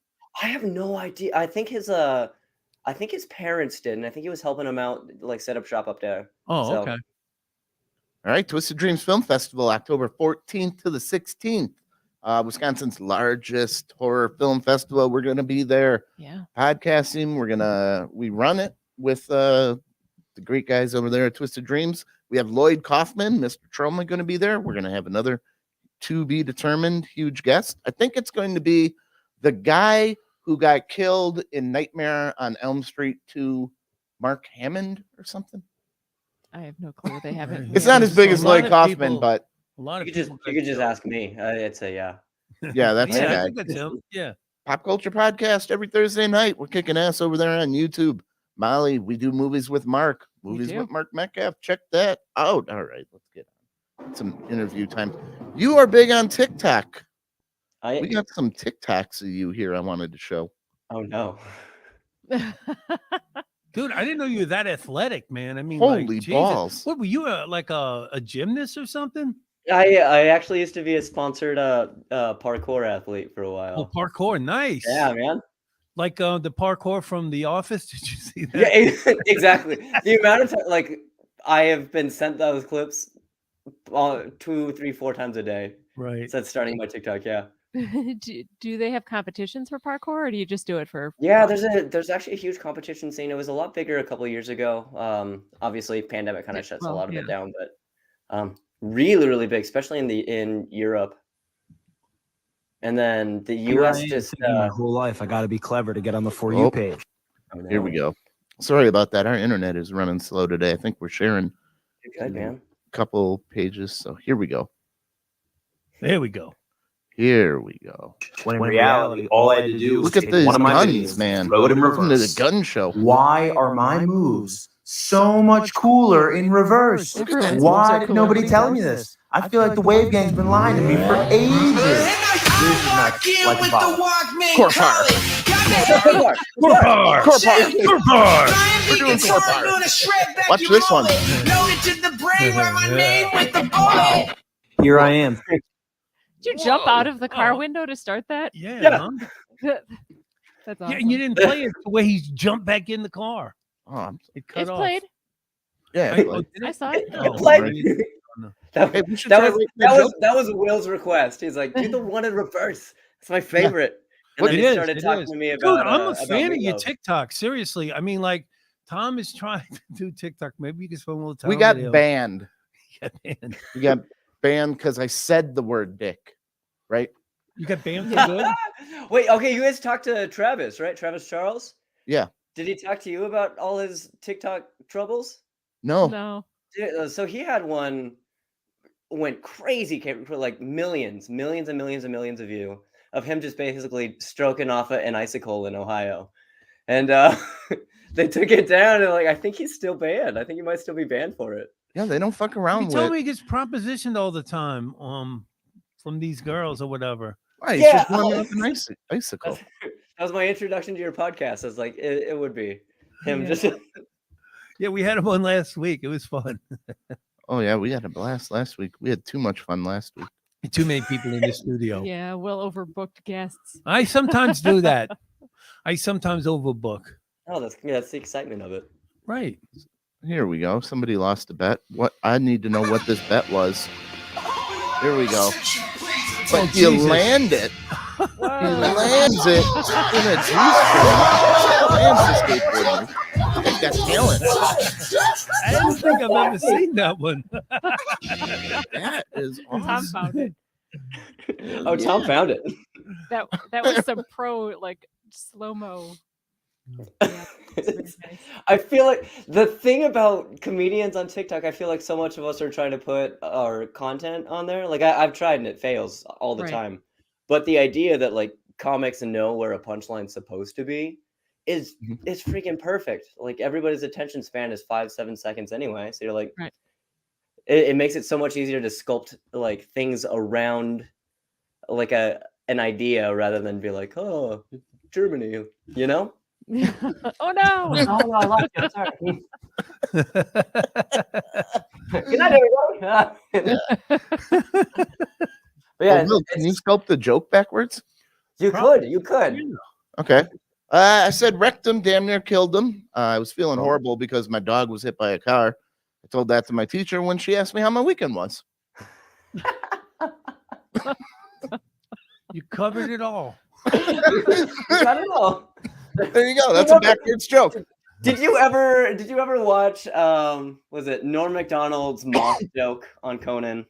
I have no idea. I think his parents did, and I think he was helping him out, like set up shop up there. Oh, So- okay. All right, Twisted Dreams Film Festival, October 14th to the 16th. Wisconsin's largest horror film festival. We're going to be there Yeah. podcasting. We run it with the great guys over there at Twisted Dreams. We have Lloyd Kaufman, Mr. Troma, going to be there. We're going to have another to be determined huge guest. I think it's going to be the guy who got killed in Nightmare on Elm Street 2, Mark Hammond or something. I have no clue. They haven't. It's Yeah, not as big there's as a lot Lloyd of Kaufman, people- but A lot You of could people just ask me. I'd say yeah. yeah, that's the yeah, I guy. think that's him. Yeah. Pop Culture Podcast every Thursday night. We're kicking ass over there on YouTube. Molly, we do movies with Mark. Movies do. with Mark Metcalf. Check that out. All right, let's get on some interview time. You are big on TikTok. We got some TikToks of you here I wanted to show. Oh no. Dude, I didn't know you were that athletic, man. I mean, Holy like, Jesus. balls. What were you, like a gymnast or something? I actually used to be a sponsored parkour athlete for a Oh, while. parkour, nice. Yeah, man. Like the parkour from The Office. Did you see that? Yeah, exactly. The amount of time, like, I have been sent those clips 2, 3, 4 times a day Right. since starting my TikTok. Yeah. do they have competitions for parkour, or do you just do it for? Yeah, fun? there's actually a huge competition scene. It was a lot bigger a couple of years ago. Obviously, pandemic kind of shuts a well, lot of yeah. it down, but really big, especially in Europe. And then the U.S. just my whole life I got to be clever to get on the For Oh. You page. Here we go. Sorry about that. Our internet is running slow today. I think we're sharing Good, man. a couple pages. So here we go. There we go. Here we go. When in reality, all I had to do was Look at take these one of my guns, videos, man. throw it in Welcome to the reverse. gun show. Why are my moves so much cooler in reverse? Look at that. Everyone's Why moves are did cool. nobody tell me this? I feel like the wave gang's been lying to me for ages. This is not like a bottle. Corpar. Corpar. Corpar. Corpar. We're doing Corpar. Watch this one. Here I am. Did you jump out of the car window to start that? Yeah. Yeah. Huh? That's Yeah, awesome. and you didn't play it the way he jumped back in the car. Oh, It cut It's off. played. yeah. I- like- oh, did I it? saw it. Oh, played. right. Hey, we should That try was waiting that for was that was Will's request. He's like, do the one in reverse. It's my favorite. And Well, then it he is, started it talking is. to me Dude, about. I'm a about fan of your Meatloaf. TikTok. Seriously. I mean, like, Tom is trying to do TikTok. Maybe you can spend a little time. We got with him. banned. Yeah, man. We got banned because I said the word dick, right? You got banned for good? Wait, okay, you guys talked to Travis, right? Travis Charles? Yeah. Did he talk to you about all his TikTok troubles? No. No. So he had one went crazy, came for like millions and millions and millions of views of him just basically stroking off an icicle in Ohio. And they took it down and like I think he's still banned. I think he might still be banned for it. Yeah, they don't fuck He around told with. me he gets propositioned all the time from these girls or whatever. Why, he's Yeah, just warming up an icicle. That was my introduction to your podcast. I was like, it would be him Yeah. just Yeah, we had him on last week. It was fun. Oh yeah, we had a blast last week. We had too much fun last week. Too many people in the studio. Yeah, well overbooked guests. I sometimes do that. I sometimes overbook. oh, that's the excitement of it. Right. Here we go. Somebody lost a bet. What? I need to know what this bet was. Here we go. But Oh, you Jesus. land it. He lands it in a G-string. Lands the skateboard. He's got talent. I don't think I've ever seen that one. That is Tom awesome. found it. Oh, Tom found it. That was some pro like slow mo I feel like the thing about comedians on TikTok, I feel like so much of us are trying to put our content on there. Like I've tried and it fails all the Right. time. But the idea that like comics know where a punchline's supposed to be is freaking perfect. Like everybody's attention span is 5-7 seconds anyway. So you're like, Right. it makes it so much easier to sculpt like things around like an idea rather than be like, oh, Germany, you know? Oh no! Oh no, I lost you. I'm sorry. Good night, everybody. But yeah, Will, can you sculpt the joke backwards? you could. Okay. I said wrecked him, damn near killed him. I was feeling horrible because my dog was hit by a car. I told that to my teacher when she asked me how my weekend was. You covered it all. You got it all. There you go. That's a backwards joke. Did you ever watch was it Norm Macdonald's moth joke on Conan?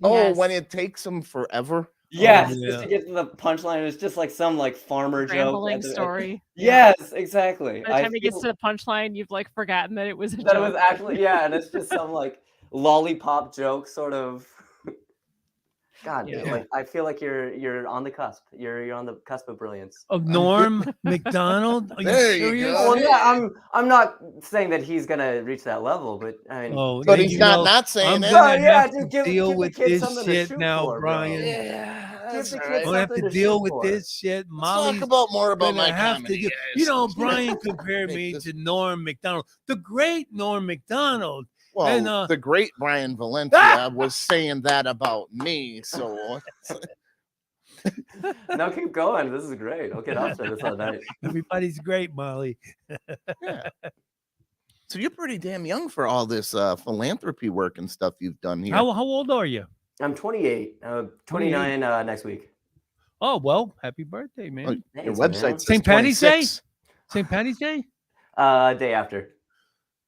Oh, Yes. when it takes him forever. Yes, yeah. just to get to the punchline. It's just like some like farmer joke. Rambling story. Yes, exactly. By the time he gets to the punchline, you've like forgotten that it was a that it joke. was actually and it's just some like lollipop joke sort of. God, Yeah. like I feel like you're on the cusp. You're on the cusp of brilliance. Of Norm Macdonald? Are you There you serious? go. Well, yeah, I'm not saying that he's gonna reach that level, but I mean, Oh, But then he's you not know, not saying I'm it. gonna Oh, yeah, have just to give deal the with kid this something to shit shoot now, for, bro. Brian. Yeah, Give that's the all kid right. I'm gonna have to something deal shoot with for. this shit. Let's Molly's talk about more about gonna my have to comedy. do. guys. You know, Brian compared Make me this- to Norm Macdonald, the great Norm Macdonald. Well, and, the great Bryan Valencia was saying that about me. So No, keep going. This is great. I'll get off to this all night. Everybody's great, Molly. yeah. So you're pretty damn young for all this philanthropy work and stuff you've done here. How old are you? I'm 28. 29 next week. Oh well, happy birthday, man. Oh, your Thanks, website man. says St. Patty's Day? 26. St. Patty's Day? Day after.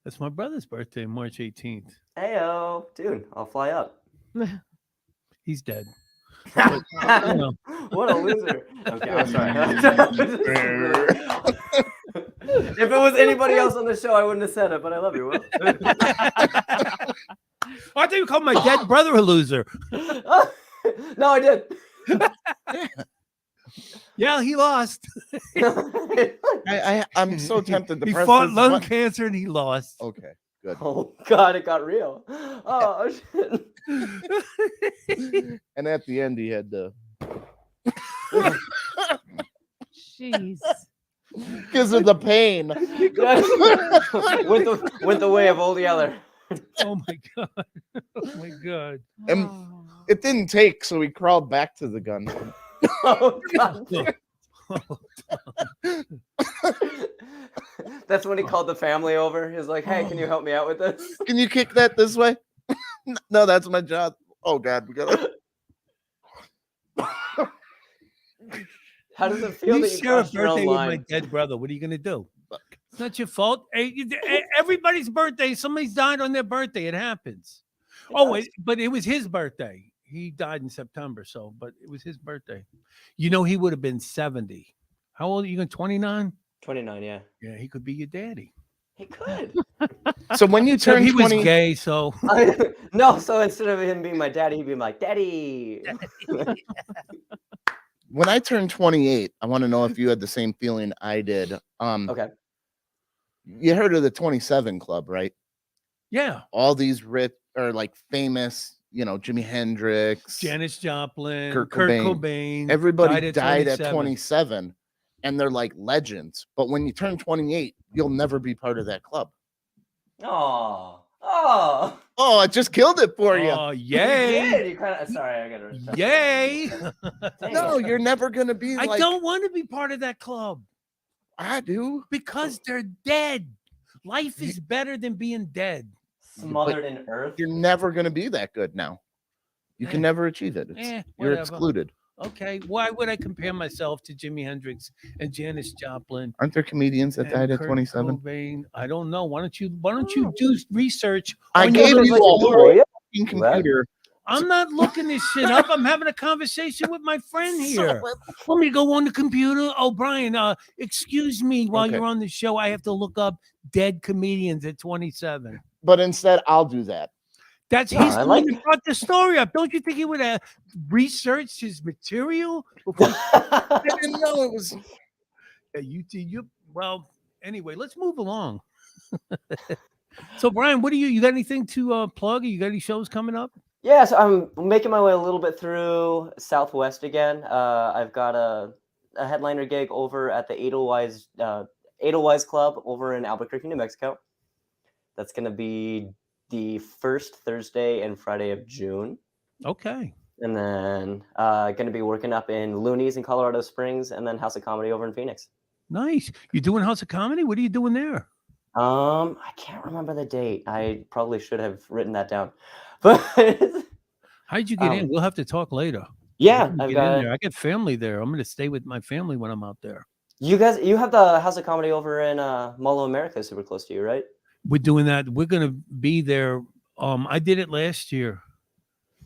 That's my brother's birthday, March 18th. Heyo, dude, I'll fly up. He's dead. What a loser. Okay, I'm sorry. If it was anybody else on the show, I wouldn't have said it, but I love you, Will. I think you called my dead brother a loser. No, I did. Yeah, he lost. I'm so tempted to He press fought this lung button. cancer and he lost. Okay, good. Oh God, it got real. Oh shit. And at the end, he had to Jeez. because of the pain. went the way of old Yeller. Oh my god. Oh my god. And Oh. it didn't take, so he crawled back to the gun. Oh, God. That's when he called the family over. He was like, "Hey, can you help me out with this?" Can you kick that this way? No, that's my job. Oh God, we gotta. How does it feel You that you share a crossed your own birthday with my line? dead brother. What are you gonna do? It's not your fault. Hey, everybody's birthday. Somebody's died on their birthday. It happens. But it was his birthday. He died in September, but it was his birthday. You know, he would have been 70. How old are you? 29? 29, yeah. Yeah, he could be your daddy. He could. So when you So turn he was 20, gay, so No, so instead of him being my daddy, he'd be like, "Daddy." when I turned 28, I want to know if you had the same feeling I did. Okay. You heard of the 27 Club, right? yeah. All these rich or like famous, Jimi Hendrix, Janis Joplin, Kurt Kurt Cobain. Cobain. Everybody died at 27. 27, and they're like legends. But when you turn 28, you'll never be part of that club. Oh. Oh, I just killed it for you. Oh, You yay. did. You kind of. Sorry, I gotta. Yay. Dang No, it. you're never gonna be I like don't want to be part of that club I do. because they're dead. Life is better than being dead. Smothered in earth. You're never gonna be that good now. You can never achieve it. You're whatever. excluded. Okay, why would I compare myself to Jimi Hendrix and Janis Joplin? Aren't there comedians that and died at Kurt 27? Cobain? I don't know. Why don't you do research? I on gave your you little a story? whole fucking computer I'm not looking this shit up. I'm having a conversation with my friend here. Let me go on the computer. Oh, Brian, excuse me while Okay. you're on the show. I have to look up dead comedians at 27. But instead, I'll do that. That's No, he's I the like one that brought the story up. Don't you think he would have researched his material before? I didn't know it was. Yeah, you well, anyway, let's move along. So, Brian, what do you got anything to plug? You got any shows coming up? Yeah, so I'm making my way a little bit through Southwest again. I've got a headliner gig over at the Edelweiss Club over in Albuquerque, New Mexico. That's going to be the first Thursday and Friday of June. Okay. And then going to be working up in Looney's in Colorado Springs, and then House of Comedy over in Phoenix. Nice. You doing House of Comedy? What are you doing there? I can't remember the date. I probably should have written that down. But How'd you get in? We'll have to talk later. yeah, I got family there. I'm going to stay with my family when I'm out there. You have the House of Comedy over in Mall of America, super close to you, right? We're doing that. We're going to be there. I did it last year.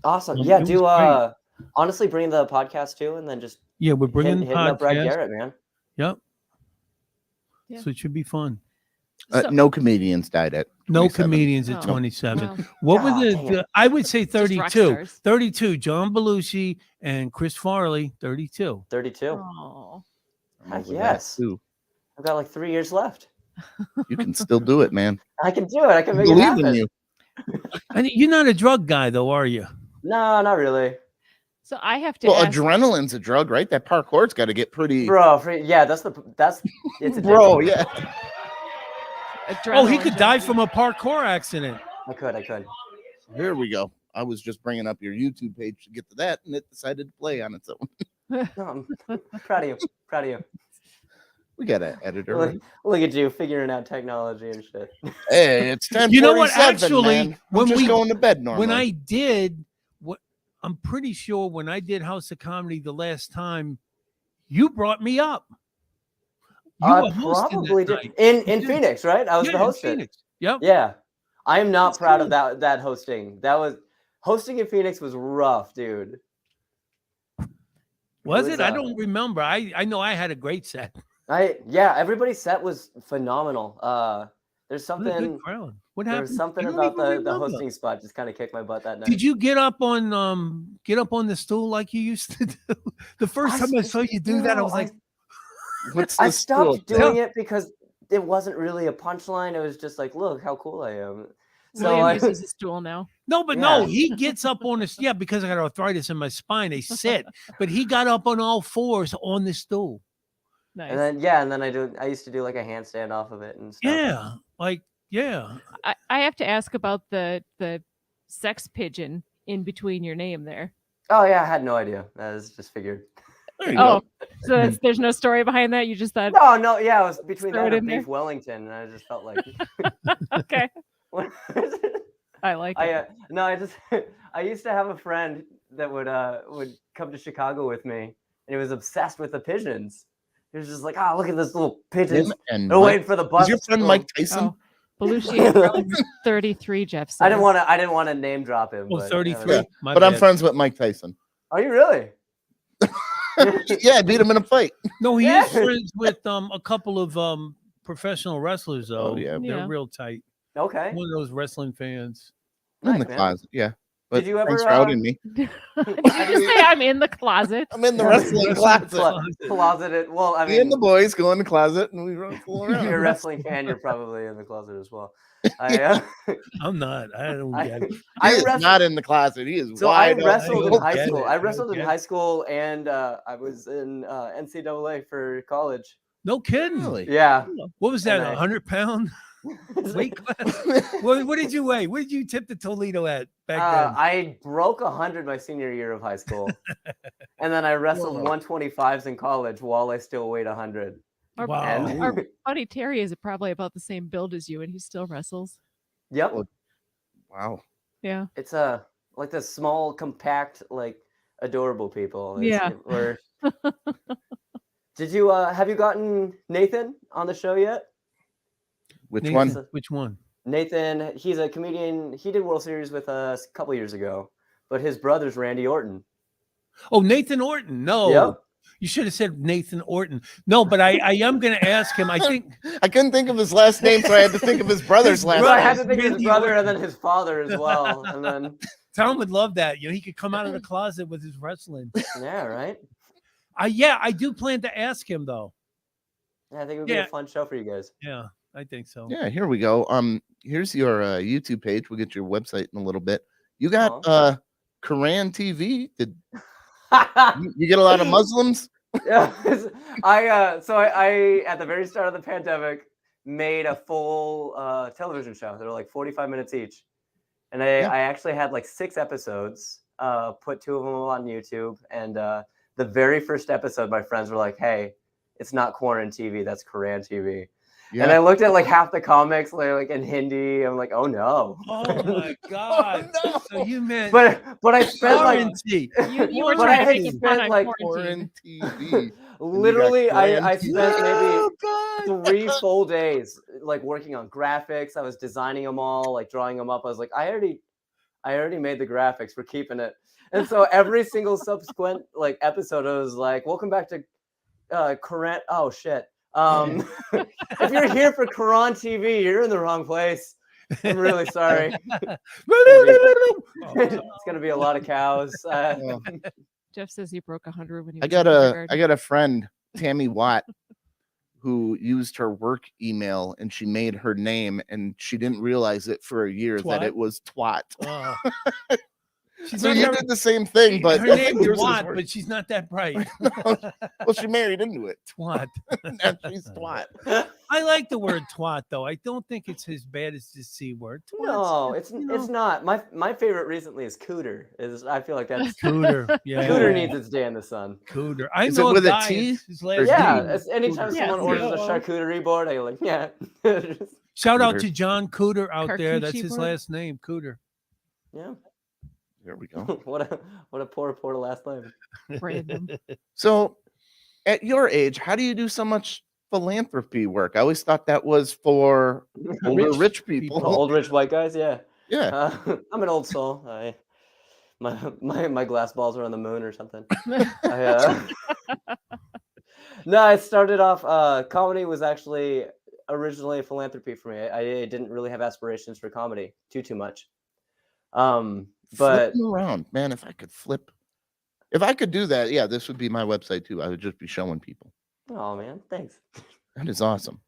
Awesome. It Yeah, was do great. honestly bring the podcast too, and then just We're bringing the hitting up Brad podcast. Garrett, man. Yep. Yeah. So it should be fun. So- No comedians died at. No 27. comedians at Oh, 27. wow. What was dang the it. I would say Just rock 32. stars. 32. John Belushi and Chris Farley, 32. 32. Oh. I'm Heck over that, yes. too. I've got like 3 years left. You can still do it, man. I can do it. I can make it Believe happen. in you. And you're not a drug guy, though, are you? No, not really, So I have to Well, ask. adrenaline's a drug, right? That parkour's got to get pretty. bro. Yeah, that's it's Bro, addictive. yeah. Oh, he adrenaline could die junkie. from a parkour accident. I could. Here we go. I was just bringing up your YouTube page to get to that, and it decided to play on its own. No, I'm proud of you. We got an editor. Look, right? look at you figuring out technology and shit. Hey, it's 10:47. You know what? Actually, man. when I'm just we- going to bed normally. When I did what I'm pretty sure when I did House of Comedy the last time, you brought me up. You I were hosting that probably did night. in Yeah. Phoenix, right? I was Yeah, the in host. Phoenix. Yep. Yeah, I am not That's proud cool. of that hosting. That was hosting in Phoenix was rough, dude. Was was, it? I don't remember. I know I had a great set. Everybody's set was phenomenal. There's What a good something crowd. What there happened? was something I don't about even the remember. hosting spot just kind of kicked my butt that night. Did you get up on the stool like you used to do? The first time I saw you do that, I was like, What's I this stopped tool? doing it because it wasn't really a punchline. It was just like, look how cool I am. So William I, uses a stool now. no, but no, Yeah. he gets up on this. Yeah, because I got arthritis in my spine. They sit, but he got up on all fours on the stool. Nice. and then I used to do like a handstand off of it and stuff. Yeah, like yeah. I have to ask about the sex pigeon in between your name there. Oh yeah, I had no idea. I was just figured. There you Oh, go. so there's no story behind that. You just thought, No, yeah, it was between Throw that it and in there. Beef Wellington, and I just felt like okay, I like it. I used to have a friend that would come to Chicago with me, and he was obsessed with the pigeons. He was just like, oh, look at this little pigeons. Him and They're Mike- waiting for the bus. Is your friend to Mike go." Tyson? Oh, Belushi is probably 33. Jeff says. I didn't want to name drop him. Oh, but, 33. Yeah, My But I'm bad. friends with Mike Tyson. Are you really? Yeah, I beat him in a fight. No, he Yeah. is friends with a couple of professional wrestlers though. Oh, yeah. They're Yeah. real tight. Okay. One of those wrestling fans. I'm in Nice, the man. closet. Yeah. But Did you thanks ever, for outing me. Did you just say I'm in the closet? I'm in the Yeah. wrestling closet. Closeted. Well, I Me and mean, the boys go in the closet and we run fool if you're a around. wrestling fan, you're probably in the closet as well. I I'm not. I don't I, get it. He I is wrestled- not in the closet. He is So I wide wrestled in don't high get school. it. I I wrestled don't in get high it. school, and I was in NCAA for college. No kidding. Really? Yeah. What was that? And I- 100-pound weight class? What did you weigh? What did you tip the Toledo at back I broke 100 my senior year of high school, and then I wrestled Whoa. 125s in college while I still weighed 100. Our, Wow. And our buddy Terry is probably about the same build as you, and he still wrestles. yep, Well, Wow. Yeah. it's like the small, compact, like adorable people. Yeah. Or did you have you gotten Nathan on the show yet? Which then? one? Which one? Nathan, he's a comedian. He did World Series with us a couple years ago. but his brother's Randy Orton. Oh, Nathan Orton. No. Yep. You should have said Nathan Orton. No, but I am going to ask him. I think I couldn't think of his last name, so I had to think of his brother's last So I name. had to think of his Randy brother and Orton. then his father as well. And then, Tom would love that. You know, he could come out of the closet with his wrestling. yeah, right? Yeah, I do plan to ask him though. Yeah, I think it would be Yeah. a fun show for you guys. Yeah, I think so. Yeah, here we go. Here's your YouTube page. We'll get your website in a little bit. You got Quran TV. Did you get a lot of Muslims? Yeah, I at the very start of the pandemic made a full television show. They were like 45 minutes each, and I actually had like 6 episodes. Put 2 of them on YouTube, and the very first episode, my friends were like, "Hey, it's not Quran TV, that's Quran TV." Yeah. And I looked at like half the comics, like in Hindi. I'm like, "Oh no!" Oh my God! no. So you meant But I spent like quarantine. You were But trying I to had make it spent, fun on like, quarantine. Quran TV. literally I Quran spent TV. maybe 3 full days like working on graphics. I was designing them all, like drawing them up. I was like, I already made the graphics. We're keeping it. And so every single subsequent like episode, I was like, welcome back to Quran. Oh shit. If you're here for Quran TV, you're in the wrong place. I'm really sorry. It's gonna be a lot of cows. Jeff says he broke 100 when he I was got in a kindergarten. friend, Tammy Watt, who used her work email and she made her name and she didn't realize it for a year that Twat? it was Twat. Oh. She's So not you that- did the same thing, but her name is yours is Watt, worse. but she's not that bright. Well, she married into it. Twat. Now she's Twat. I like the word twat though. I don't think it's as bad as the C word. Twat's, No, it's you know, it's not. My favorite recently is Cooter. I feel like that's Cooter. Yeah. Cooter needs its day in the sun. Cooter. I Is it know with a guy, T his last Yeah, name. it's anytime Yeah, someone orders a C-O-O. charcuterie board, I go like, yeah. Shout out Cooter. to John Cooter out there. That's Carcucci his board? last name, Cooter. Yeah. There we go. What a poor last name. Random. So, at your age, how do you do so much philanthropy work? I always thought that was for older rich people. The old rich white guys, yeah. Yeah. I'm an old soul. My glass balls are on the moon or something. No, I started off. Comedy was actually originally a philanthropy for me. I didn't really have aspirations for comedy too much. But Flipping around, man, if I could do that, yeah, this would be my website too. I would just be showing people. oh man, thanks. That is awesome.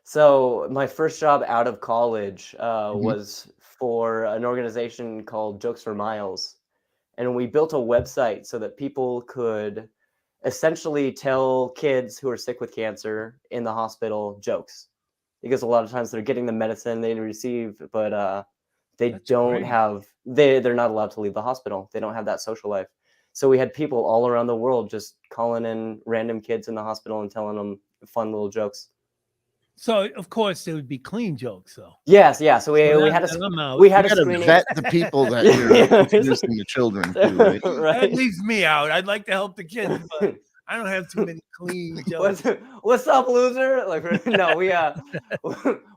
So my first job out of college was for an organization called Jokes for Miles, and we built a website so that people could essentially tell kids who are sick with cancer in the hospital jokes, because a lot of times they're getting the medicine they receive, but they That's don't great. have they're not allowed to leave the hospital. They don't have that social life. So we had people all around the world just calling in random kids in the hospital and telling them fun little jokes. So of course there would be clean jokes though. Yes, yeah. So we that- had that I'm out. we had You a gotta screening. vet the people that you're Yeah. introducing to children to, right? That Right. leaves me out. I'd like to help the kids, but I don't have too many clean jokes. What's up, loser? Like no,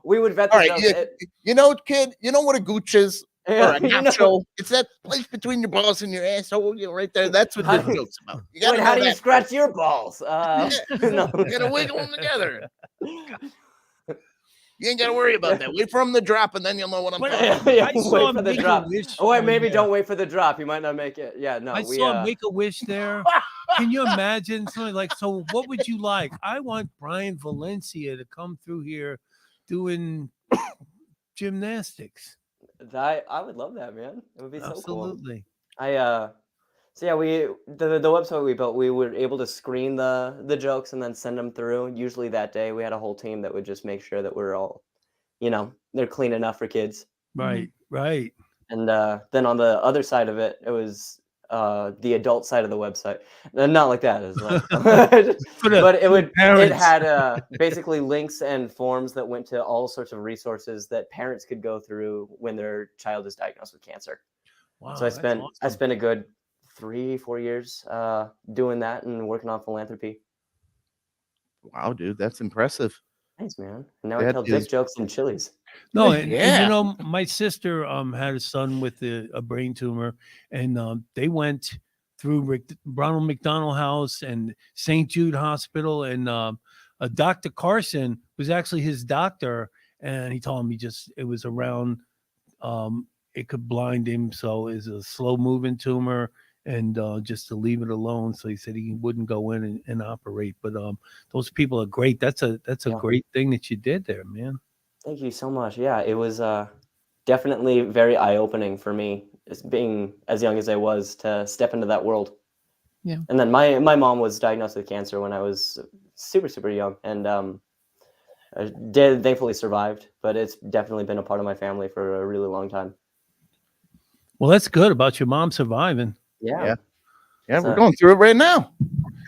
we would vet the All right, jokes. you know, kid, you know what a gooch is? Or a You know- nacho? It's that place between your balls and your asshole, you know, right there. That's what How- this joke's about. You Wait, gotta how know do you that. scratch your balls? No. You gotta wiggle them together. You ain't gotta worry about that. Wait for them to drop, and then you'll know what I'm But talking about. Yeah, I wait saw for the Make a drop. Wish. Oh wait, on maybe there. don't wait for the drop. You might not make it. Yeah, no. I we saw Make a Wish there. Can you imagine something like, so what would you like? I want Bryan Valencia to come through here doing gymnastics. I would love that, man. It would be so cool. Absolutely. So yeah, the website we built, we were able to screen the jokes and then send them through. Usually that day we had a whole team that would just make sure that we're all, they're clean enough for kids. Right, right. And then on the other side of it, it was the adult side of the website. Not like that. It was like, but it parents. had basically links and forms that went to all sorts of resources that parents could go through when their child is diagnosed with cancer. Wow, So I that's spent awesome. a good 3-4 years doing that and working on philanthropy. Wow, dude, that's impressive. Thanks, man. And now I That tell is- dick jokes in Chili's. No, and Yeah. you know, my sister had a son with a brain tumor, and they went through Ronald McDonald House and St. Jude Hospital, and Dr. Carson was actually his doctor, and he told him it was around, it could blind him, so it's a slow moving tumor, and just to leave it alone. So he said he wouldn't go in and operate. But those people are great. That's a Yeah. great thing that you did there, man. Thank you so much. Yeah, it was definitely very eye-opening for me, as being as young as I was, to step into that world. Yeah. And then my mom was diagnosed with cancer when I was super, super young, and I did thankfully survived, but it's definitely been a part of my family for a really long time. Well, that's good about your mom surviving. Yeah. Yeah, So- we're going through it right now.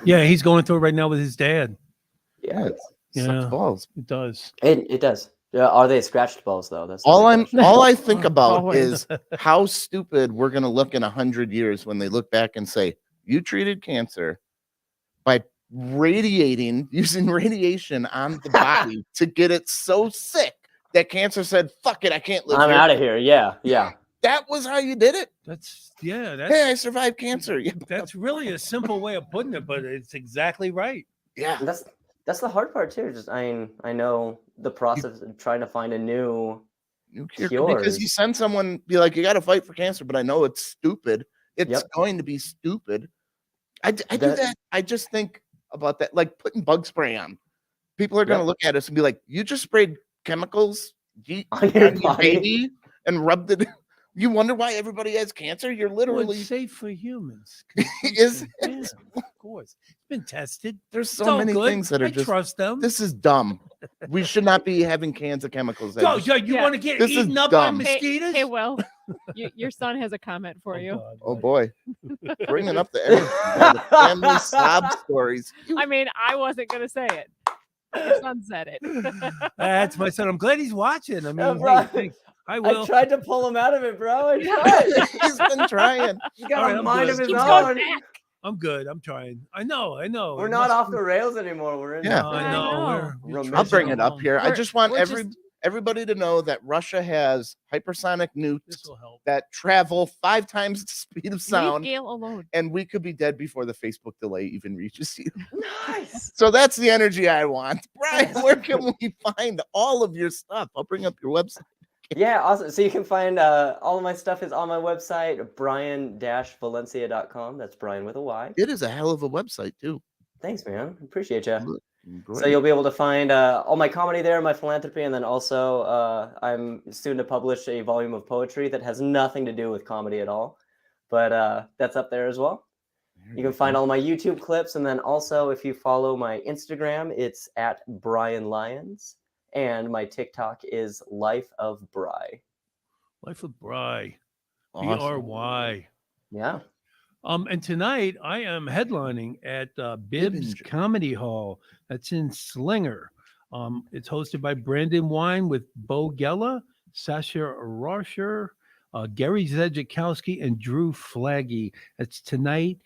Yeah, he's going through it right now with his dad. Yeah. Sucks Yeah. balls. It does. It does. Yeah, are they scratched balls though? That's the All big question. I think about Always. is how stupid we're gonna look in 100 years when they look back and say, you treated cancer by using radiation on the body to get it so sick that cancer said, fuck it, I can't live I'm here. out of here. Yeah. That was how you did it. That's yeah. Hey, I survived cancer. Yeah, That's really a simple way of putting it, but it's exactly right. yeah. And that's the hard part too. Just I know the process of trying to find a new Because cures. you send someone, be like, you got to fight for cancer, but I know it's stupid. It's Yep. going to be stupid. I do That- that. I just think about that, like putting bug spray on. People are going to Yep. look at us and be like, you just sprayed chemicals On your on your body. baby and rubbed it. You wonder why everybody has cancer? You're Well, literally, it's safe for humans. Is Yeah, of course. It's been tested. there's It's so all many good. things that are I just, trust them. this is dumb. We should not be having cans of chemicals. Yo, just- you Yeah. want to get This is eaten up dumb. by Hey, mosquitoes? hey, Will, your son has a comment for you. God, oh what? boy. Bringing up the energy, the family sob stories. I mean, I wasn't gonna say it. Your son said it. That's my son. I'm glad he's watching. I mean, hey, bro. thanks. I I will. tried to pull him out of it, bro. I tried. He's been trying. He's got All right, a I'm mind good. of his Keeps going own. back. I'm good. I'm trying. I know. We're It not must off be- the rails anymore. We're in. Yeah. No, I I know. know. We're I'll I'll bring trudging it up along. here. I We're- just want we're just- everybody to know that Russia has hypersonic This nukes will help. that travel 5 times the speed of Leave sound, Gail alone. and we could be dead before the Facebook delay even reaches you. Nice. So that's the energy I want. Brian, where can we find all of your stuff? I'll bring up your website. Yeah, awesome. So you can find all of my stuff is on my website, bryan-valencia.com. That's Brian with a Y. It is a hell of a website too. Thanks, man. Appreciate you. Great. So you'll be able to find all my comedy there, my philanthropy, and then also I'm soon to publish a volume of poetry that has nothing to do with comedy at all, but that's up there as well. You can find all my YouTube clips, and then also if you follow my Instagram, it's at Brian Lyons, and my TikTok is Life of Bry. Life of Bry. Awesome. BRY. Yeah. And tonight I am headlining at Bibbs Bibbinger. Comedy Hall. That's in Slinger. It's hosted by Brandon Wine with Bo Gella, Sasha Rosher, Gary Zedzikowski, and Drew Flaggy. It's tonight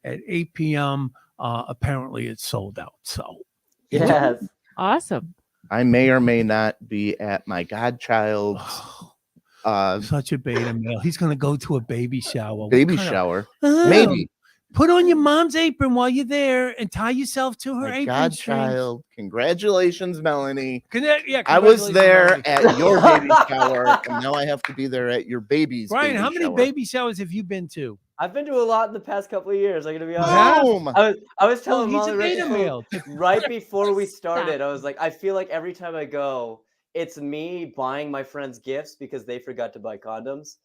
at 8 p.m. Apparently it's sold out. So Yes. Awesome. I may or may not be at my godchild's such a beta male. He's gonna go to a baby shower. What baby kind of- shower. Oh, Maybe. Put on your mom's apron while you're there and tie yourself to her My apron string. godchild. Congratulations, Melanie. Yeah, I was congratulations, there Melanie. at your baby shower, and now I have to be there at your baby's. Brian, baby how many shower. baby showers have you been to? I've been to a lot in the past couple of years. I'm gonna be honest. have? Boom. I was Oh, telling he's Molly a right beta before, male. right before we Stop. started. I was like, I feel like every time I go, it's me buying my friends gifts because they forgot to buy condoms.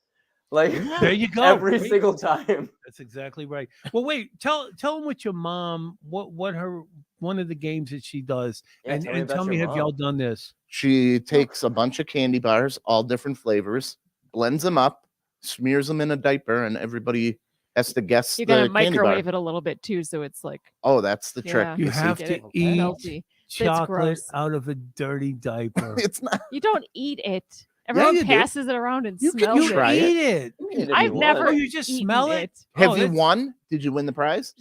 Like There you go. every Great. single time. That's exactly right. Well, wait, tell them what your mom, what her one of the games that she does, Yeah, and tell me about tell me, your have y'all mom. done this? She takes a bunch of candy bars, all different flavors, blends them up, smears them in a diaper, and everybody has to guess You the gotta candy bar. microwave it a little bit too, so it's like Oh, that's the trick. Yeah. You see. have get to it eat melty. chocolate gross. out of a dirty diaper. It's not. You don't eat it. Everyone you do. passes it around and You smells can it. try it. eat it. You can if I've you never- Oh, want. you just eaten smell it. Have Oh, you that's- won? Did you win the prize?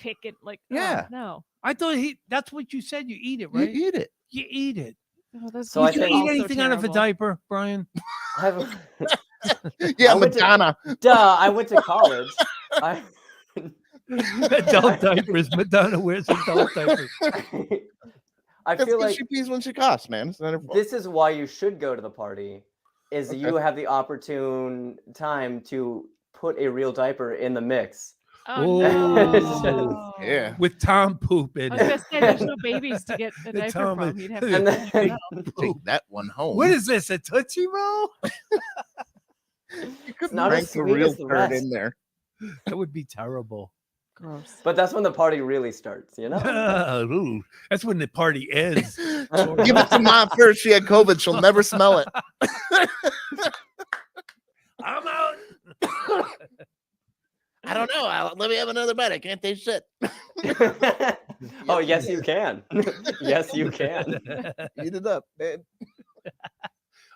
Pick it like Yeah. no. I thought that's what you said. You eat it, You right? eat it. You eat it. Oh, those So I Did you think- eat also anything out of a terrible. diaper, Brian? I've, Yeah, I went to- Madonna. duh, I went to college. I, Adult diapers. Madonna wears adult diapers. I That's feel 'cause like she pees when she coughs, man. It's not her fault. this is why you should go to the party, is Okay. you have the opportune time to put a real diaper in the mix. Oh, Oh. no. Yeah. With Tom poop in I was it. gonna say there's no babies to get the The diaper Tom- from. You'd have and to then- clean it up. Take that one home. What is this? A Tootsie Roll? You could not as crank a sweet real as the turd rest. in there. That would be terrible. Gross. But that's when the party really starts, you know? Ooh, that's when the party ends. Give it to Mom first. She had COVID. She'll never smell it. I'm out. I don't know. Let me have another bite. I can't taste shit. Oh, yes, you can. Yes, you can. Eat it up, man.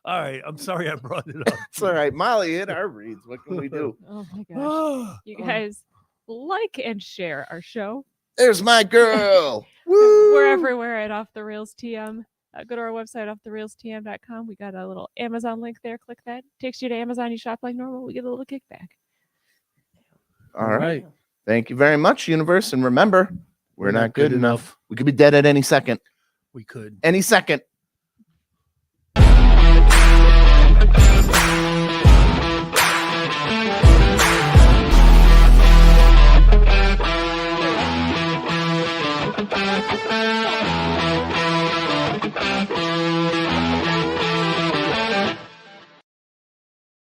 All right. I'm sorry I brought it up. It's all right. Molly hit our reads. What can we do? Oh my gosh. Oh, You guys like and share our show. There's my girl. We're everywhere at Off the Rails TM. Go to our website, offtherailstm.com. We got a little Amazon link there. Click that. Takes you to Amazon. You shop like normal. We get a little kickback. All right. Thank you very much, universe. And remember, we're not good enough. We could be dead at any second. we could. Any second. Thank you.